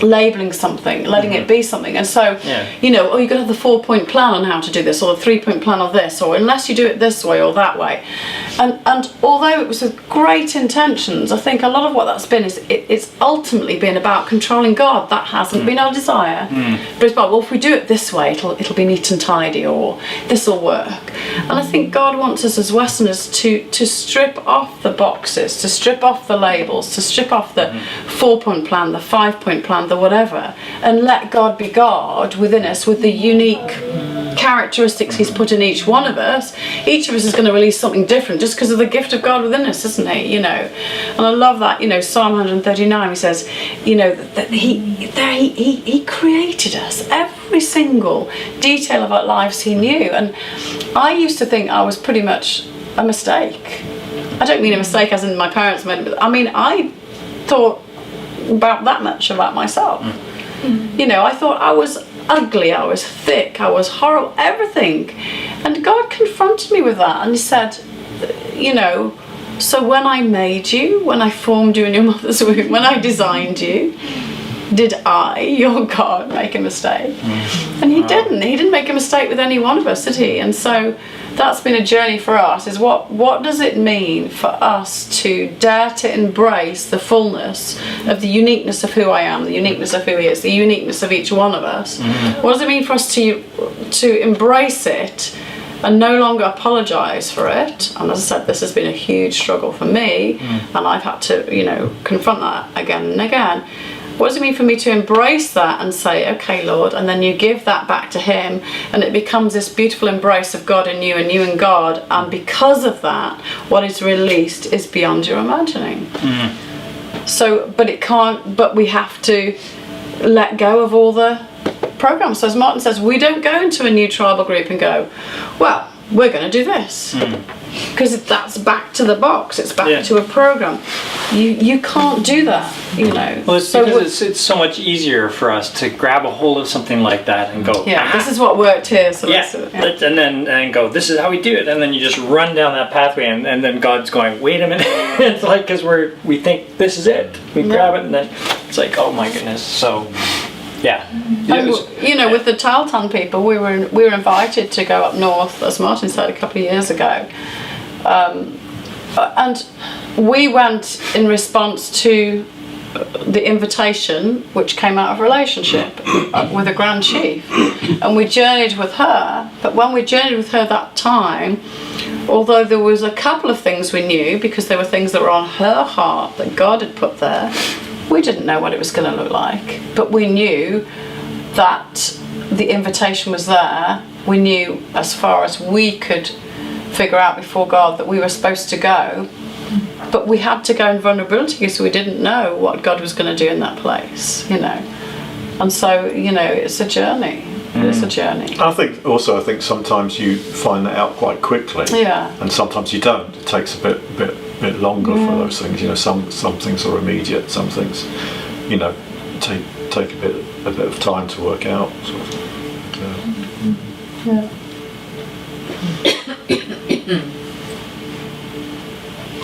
labelling something, letting it be something, and so you know, you've got to have the 4-point plan on how to do this, or the 3-point plan of this, or unless you do it this way or that way, and although it was with great intentions, I think a lot of what that's been is it's ultimately been about controlling God. That hasn't been our desire, but it's about, well, if we do it this way, it'll be neat and tidy, or this will work. And I think God wants us as Westerners to strip off the boxes, to strip off the labels, to strip off the 4-point plan, the 5-point plan, the whatever, and let God be God within us with the unique characteristics He's put in each one of us. Each of us is going to release something different just because of the gift of God within us, isn't He? You know, and I love that. You know, Psalm 139. He says, you know, that He created us. Every single detail of our lives He knew, and I used to think I was pretty much a mistake. I don't mean a mistake as in my parents made it. I mean, I thought about that much about myself. You know, I thought I was ugly, I was thick, I was horrible, everything. And God confronted me with that, and He said, you know, so when I made you, when I formed you in your mother's womb, when I designed you, did I, your God, make a mistake? And He didn't. He didn't make a mistake with any one of us, did He? And so that's been a journey for us, is what does it mean for us to dare to embrace the fullness of the uniqueness of who I am, the uniqueness of who He is, the uniqueness of each one of us? What does it mean for us to embrace it and no longer apologise for it? And as I said, this has been a huge struggle for me, and I've had to, you know, confront that again and again. What does it mean for me to embrace that and say, okay, Lord, and then you give that back to Him, and it becomes this beautiful embrace of God in you and you in God, and because of that, what is released is beyond your imagining. So, but we have to let go of all the programs. So as Martin says, we don't go into a new tribal group and go, well, we're going to do this. Because that's back to the box, it's back Yeah. to a program. You can't do that, you know. Well, it's So because it's so much easier for us to grab a hold of something like that and go, yeah, this is what worked here, so yeah, let's do it. let's- and then go, this is how we do it, and then you just run down that pathway, and then God's going, wait a minute, it's like, because we think this is it, we grab it, and then it's like, oh my goodness, so, yeah. It And, was- you know, with the Taltan people, we were invited to go up north, as Martin said, a couple of years ago. And we went in response to the invitation, which came out of a relationship with a Grand Chief. And we journeyed with her, but when we journeyed with her that time, although there was a couple of things we knew, because there were things that were on her heart that God had put there, we didn't know what it was going to look like. But we knew that the invitation was there. We knew as far as we could figure out before God that we were supposed to go, but we had to go in vulnerability because we didn't know what God was going to do in that place, you know. And so, you know, it's a journey. It's a journey. I think sometimes you find that out quite quickly. Yeah. And sometimes you don't. It takes a bit longer for those things. You know, some things are immediate. Some things, you know, take a bit of time to work out. Sort of. Yeah.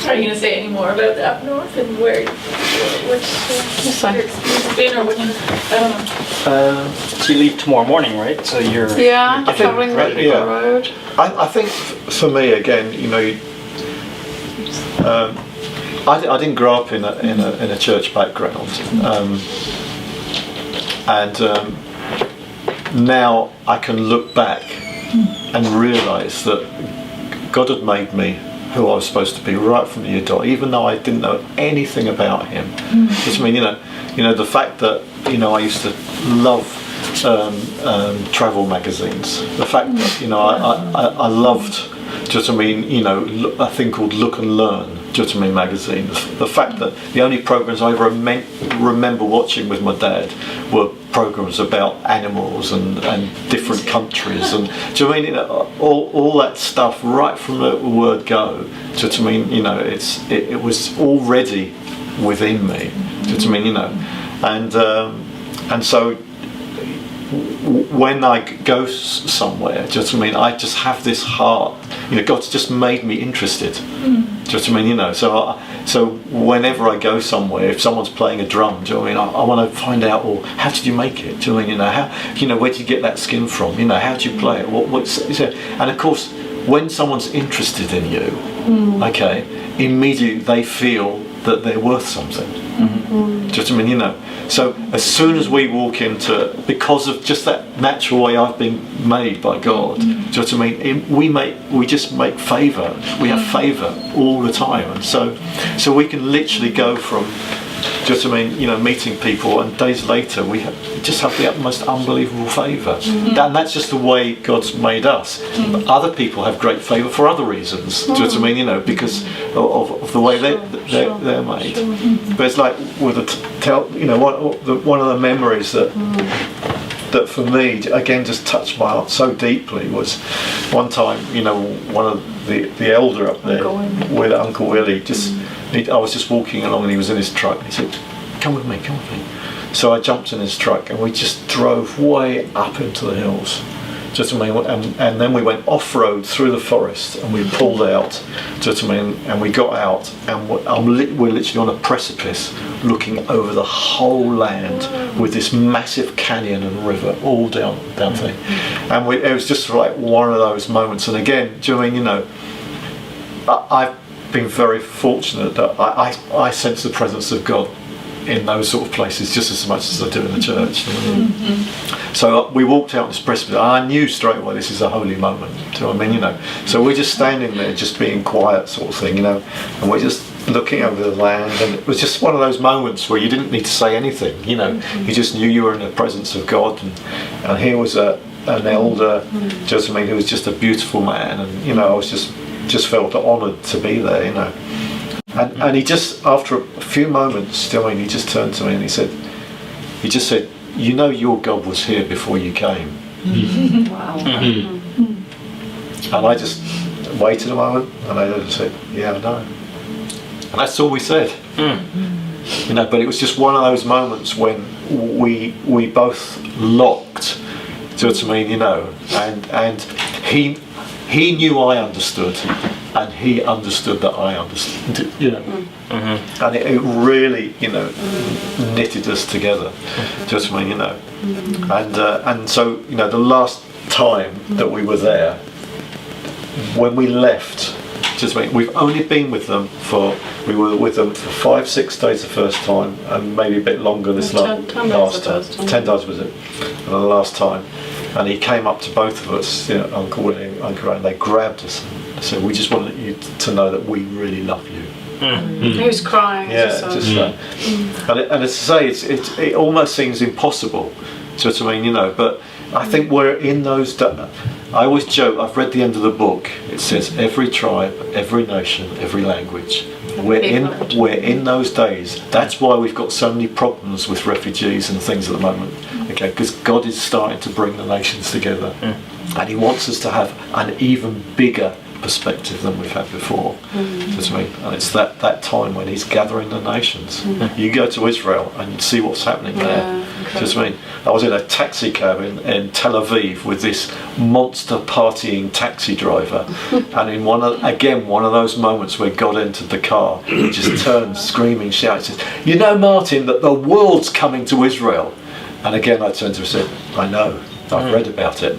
Are you going to say any more about the up north and which fine. your experience has been, or which, I don't know. So you leave tomorrow morning, right? So you're Yeah, you're getting travelling ready to the go. road. I think for me again, you know, I didn't grow up in a church background, and now I can look back and realise that God had made me who I was supposed to be right from the dot, even though I didn't know anything about Him. Which I mean, you know, the fact that, you know, I used to love travel magazines. The fact that, you know, I loved, just I mean, you know, a thing called Look and Learn, just I mean magazine. The fact that the only programs I ever remember watching with my dad were programs about animals and different countries, and do you mean, you know, all that stuff right from the word go. Do you mean, you know, it was already within me. Do you mean, you know, and so when I go somewhere, just I mean, I just have this heart. You know, God's just made me interested. Just I mean, you know, so whenever I go somewhere, if someone's playing a drum, do you know what I mean, I want to find out, well, how did you make it? Do you know what I mean, you know, how, you know, where did you get that skin from? You know, how do you play it? And of course, when someone's interested in you, okay, immediately they feel that they're worth something. Just I mean, you know. So as soon as we walk into, because of just that natural way I've been made by God, do you know what I mean? We just make favour. We have favour all the time, and so we can literally go from, just I mean, you know, meeting people, and days later we just have the most unbelievable favour, and that's just the way God's made us. But other people have great favour for other reasons. Do you know what I mean? You know, because of the way they're made. But it's like with you know, one of the memories that for me again just touched my heart so deeply was one time, you know, one of the elder up there with Uncle Willie, I was just walking along and he was in his truck. He said, come with me. So I jumped in his truck and we just drove way up into the hills. And then we went off-road through the forest and we pulled out, and we got out and we're literally on a precipice looking over the whole land with this massive canyon and river all down thing. And it was just like one of those moments. And again, do you know what I mean, you know, I've been very fortunate that I sense the presence of God in those sort of places just as much as I do in the church. So we walked out this precipice and I knew straight away this is a holy moment. Do you know what I mean? You know, so we're just standing there just being quiet sort of thing, you know, and we're just looking over the land, and it was just one of those moments where you didn't need to say anything, you know, you just knew you were in the presence of God, and here was an elder, just I mean, who was just a beautiful man, and you know, I was just felt honoured to be there, you know. And he just, after a few moments, I mean, he just turned to me and he just said, you know, your God was here before you came. Wow. And I just waited a moment, and I just said, yeah, I know. And that's all we said. You know, but it was just one of those moments when we both locked. Do you know what I mean? You know, and he knew I understood, and he understood that I understood. You know, and it really, you know, knitted us together. Do you know what I mean? You know, and so, you know, the last time that we were there, when we left, just we've only been with them we were with them for 5-6 days the first time, and maybe a bit longer this last time. 10 days was it? And the last time, and he came up to both of us, you know, Uncle Willie and Uncle Ray, and they grabbed us and said, "We just wanted you to know that we really love you." He was crying. Yeah, just and as I say, it almost seems impossible. Do you know what I mean? You know, but I think we're in those. I always joke. I've read the end of the book. It says every tribe, every nation, every language. We're in those days. That's why we've got so many problems with refugees and things at the moment. Okay, because God is starting to bring the nations together, and He wants us to have an even bigger perspective than we've had before. And it's that time when He's gathering the nations. You go to Israel and you see what's happening there. I was in a taxi cab in Tel Aviv with this monster partying taxi driver, and in one of those moments where God entered the car, He just turns, screaming, shouts, says, "You know, Martin, that the world's coming to Israel." And again I turned to him and said, "I know, I've read about it."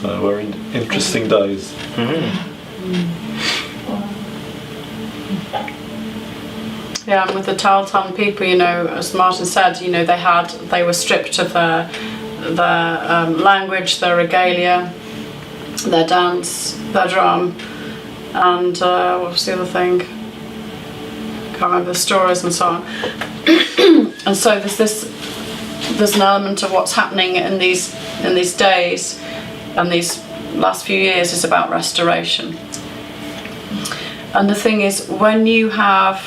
So we're in interesting days. Yeah, and with the Tahltan people, you know, as Martin said, you know, they were stripped of their language, their regalia, their dance, their drum, and what was the other thing? Can't remember the stories and so on. And so there's an element of what's happening in these days and these last few years is about restoration. And the thing is, when you have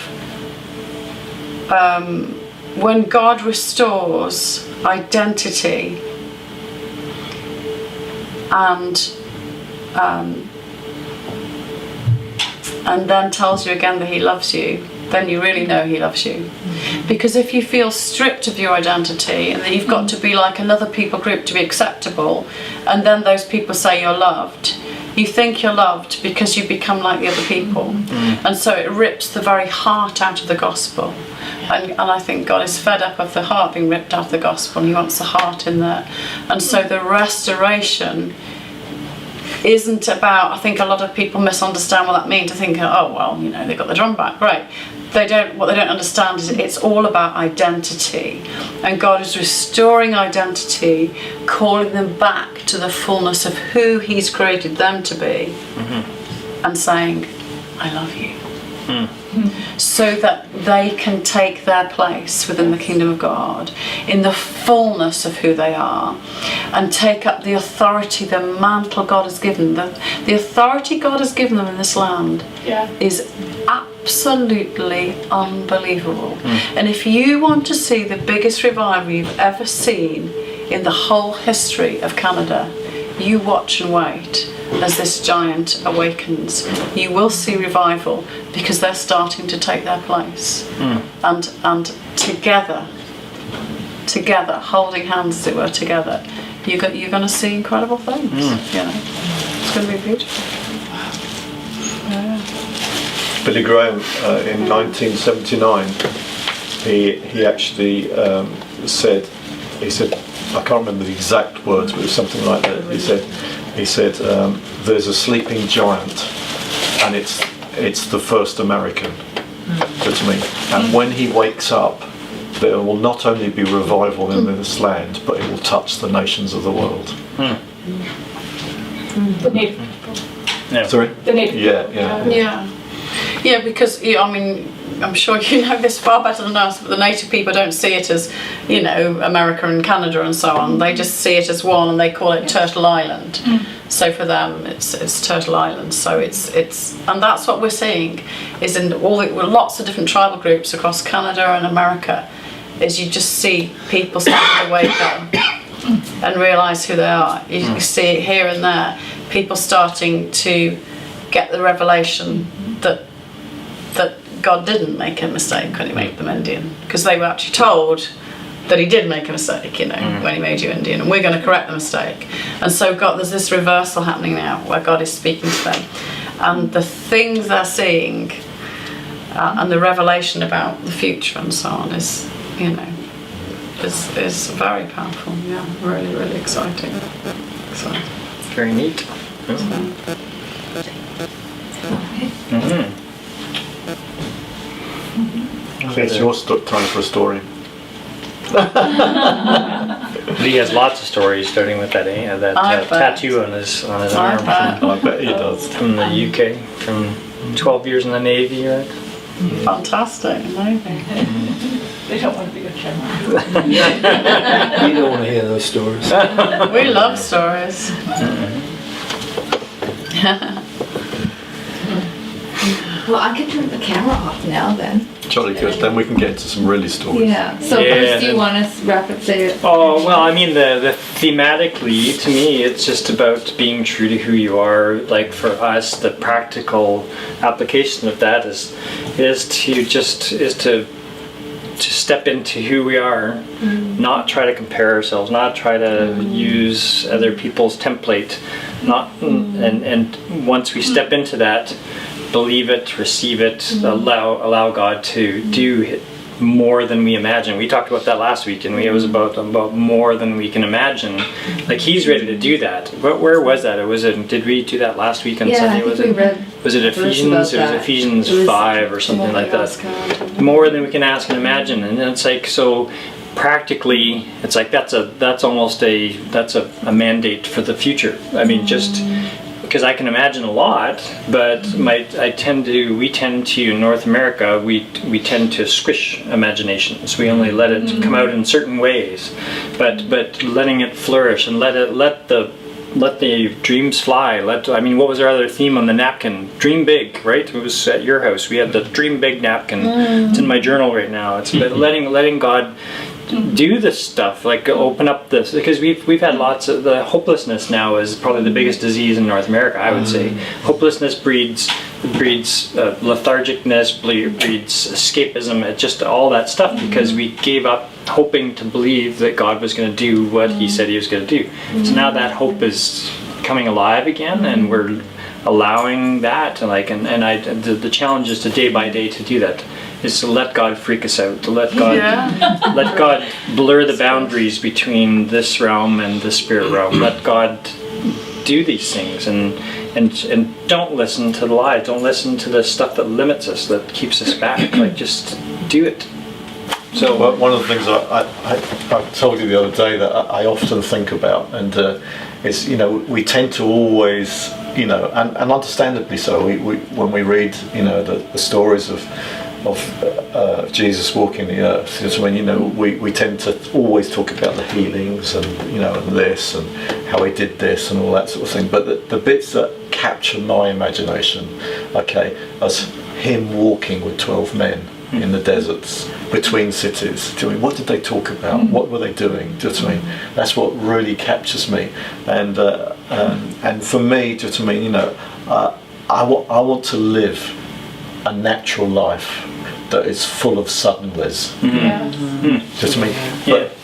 when God restores identity and then tells you again that He loves you, then you really know He loves you. Because if you feel stripped of your identity and that you've got to be like another people group to be acceptable, and then those people say you're loved, you think you're loved because you become like the other people. And so it rips the very heart out of the gospel. And I think God is fed up of the heart being ripped out of the gospel, and He wants the heart in there. And so the restoration isn't about, I think a lot of people misunderstand what that means, to think, oh well, you know, they got the drum back, great. What they don't understand is it's all about identity, and God is restoring identity, calling them back to the fullness of who He's created them to be, and saying, I love you. So that they can take their place within the kingdom of God in the fullness of who they are, and take up the authority, the mantle God has given them. The authority God has given them in this land is absolutely unbelievable. And if you want to see the biggest revival you've ever seen in the whole history of Canada, you watch and wait as this giant awakens. You will see revival, because they're starting to take their place, and together, holding hands as it were together, you're going to see incredible things. You know, it's going to be beautiful. Billy Graham in 1979, he actually said, I can't remember the exact words, but it was something like that. He said, there's a sleeping giant, and it's the first American. That's me. And when he wakes up, there will not only be revival in this land, but it will touch the nations of the world. The native people. Yeah. Sorry? The native people. Yeah, because I mean, I'm sure you know this far better than us, but the native people don't see it as, you know, America and Canada and so on. They just see it as one, and they call it Turtle Island. So for them, it's Turtle Island. So it's and that's what we're seeing is in lots of different tribal groups across Canada and America. is you just see people starting to wake up and realise who they are. You see it here and there, people starting to get the revelation that God didn't make a mistake when he made them Indian, because they were actually told that he did make a mistake, when he made you Indian, and we're going to correct the mistake. And so there's this reversal happening now where God is speaking to them, and the things they're seeing and the revelation about the future and so on is very powerful. Yeah, really, really exciting. Very neat. I think it's your time for a story. Lee has lots of stories, starting with that tattoo on his arm I bet he does. from the UK, from 12 years in the Navy, right? Fantastic, amazing. They don't want to be a camera. You don't want to hear those stories. We love stories. Well, I can turn the camera off now then. Jolly good. Then we can get into some really stories. Yeah. So Yeah, Bruce, do you want to rapid say it? Oh, well, I mean, the thematically, to me, it's just about being true to who you are. Like, for us, the practical application of that is to step into who we are, not try to compare ourselves, not try to use other people's template, and once we step into that, believe it, receive it, allow God to do more than we imagine. We talked about that last week, and it was about more than we can imagine. Like, He's ready to do that. But where was that? Did we do that last week on Sunday? I think we read. Was it Ephesians? It was Ephesians 5 or something like that. More than we can ask and imagine, and it's like, so practically, it's like that's a mandate for the future. I mean, just because I can imagine a lot, but we tend to in North America, we tend to squish imaginations. We only let it come out in certain ways, but letting it flourish and let the dreams fly. What was our other theme on the napkin? Dream big, right? It was at your house. We had the dream big napkin. It's in my journal right now. It's about letting God do this stuff, like open up this, because we've had lots of, the hopelessness now is probably the biggest disease in North America, I would say. Hopelessness breeds lethargicness, breeds escapism, just all that stuff, because we gave up hoping to believe that God was going to do what He said He was going to do. So now that hope is coming alive again, and we're allowing that, and the challenge is to day by day to do that, is to let God freak us out, to let God let God blur the boundaries between this realm and the spirit realm. Let God do these things, and don't listen to the lies, don't listen to the stuff that limits us, that keeps us back. Like, just do it. So one of the things I told you the other day that I often think about, and is, we tend to always, and understandably so, we when we read, the stories of Jesus walking the earth, we tend to always talk about the healings and and this and how He did this and all that sort of thing. But the bits that capture my imagination, as Him walking with 12 men in the deserts between cities. What did they talk about? What were they doing? That's what really captures me. And for me, I want to live a natural life that is full of suddenlies.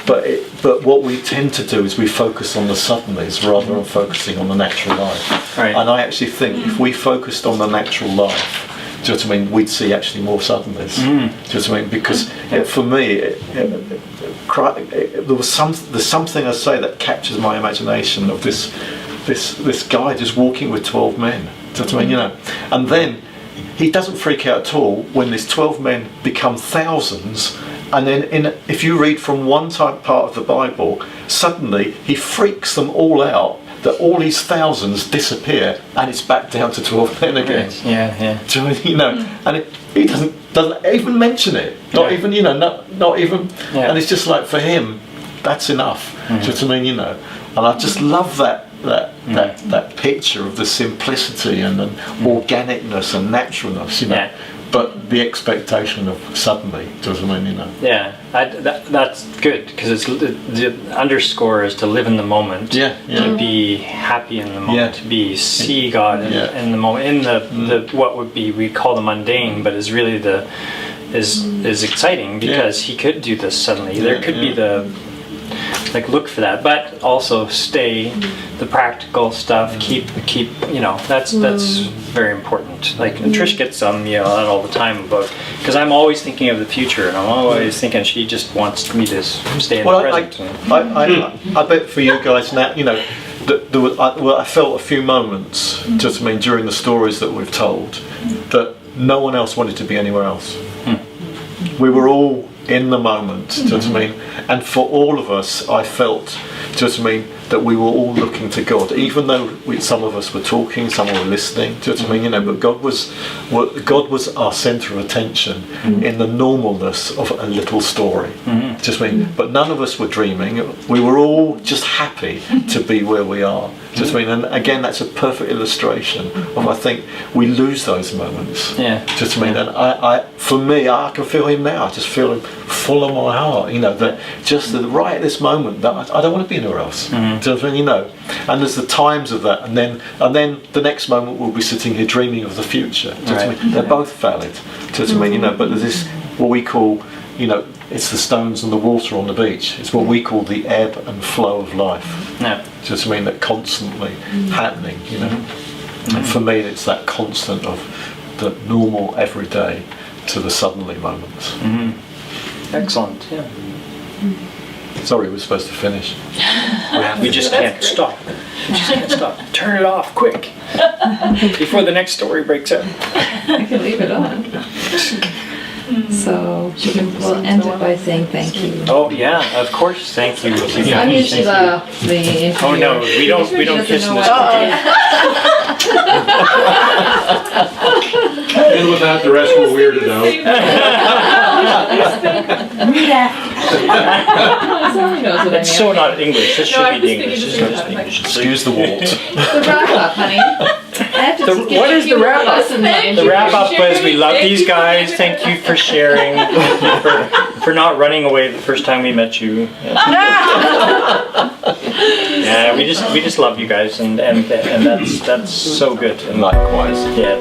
But what we tend to do is we focus on the suddenlies rather than focusing on the natural life. Right. And I actually think if we focused on the natural life, we'd see actually more suddenlies. Because for me, there's something I say that captures my imagination of this guy just walking with 12 men. And then He doesn't freak out at all when these 12 men become thousands, and then if you read from one part of the Bible, suddenly He freaks them all out that all these thousands disappear and it's back down to 12 men again. Right. Yeah. And He doesn't even mention it. Not even. And it's just like, for Him, that's enough. Do you know what I mean? And I just love that picture of the simplicity and the organicness and naturalness, but the expectation of suddenly, do you know what I mean? Yeah, that's good because it's the underscore is to live in the moment. Yeah, yeah. To be happy in the moment. Yeah. To be see God in the moment. In the what would be we call the mundane, but is really is exciting because he could do this suddenly. There could be the look for that, but also stay the practical stuff. Keep that's very important. Like Trish gets that all the time about because I'm always thinking of the future and I'm always thinking she just wants me to stay in the present. I bet for you guys now, I felt a few moments, just during the stories that we've told, that no one else wanted to be anywhere else. We were all in the moment, do you know what I mean? And for all of us, I felt, do you know what I mean, that we were all looking to God, even though some of us were talking, some were listening, do you know what I mean? But God was our centre of attention in the normalness of a little story. Do you know what I mean? But none of us were dreaming. We were all just happy to be where we are. Do you know what I mean? And again, that's a perfect illustration of, I think, we lose those moments. Yeah. Do you know what I mean? And for me, I can feel him now. I just feel him full of my heart. That just right at this moment, that I don't want to be anywhere else. Do you know what I mean? And there's the times of that, and then the next moment we'll be sitting here dreaming of the future. Do you know what I mean? They're both valid. Do you know what I mean? But there's this what we call, it's the stones and the water on the beach. It's what we call the ebb and flow of life. Yeah. Do you know what I mean? That constantly happening. And for me, it's that constant of the normal everyday to the suddenly moments. Excellent. Yeah. Sorry, we're supposed to finish. We just can't stop. Turn it off quick before the next story breaks out. I can leave it on. So we'll end it by saying thank you. Oh yeah, of course. Thank you. I'm usually the interviewer. Oh no, we don't kiss in this. And with that, the rest were weirded out. It's so not English. It should be English. Excuse the waltz. The wrap up, honey. What is the wrap up? The wrap up was we love these guys. Thank you for sharing. Thank you for not running away the first time we met you. Yeah, we just love you guys, and that's so good. And likewise. Yeah.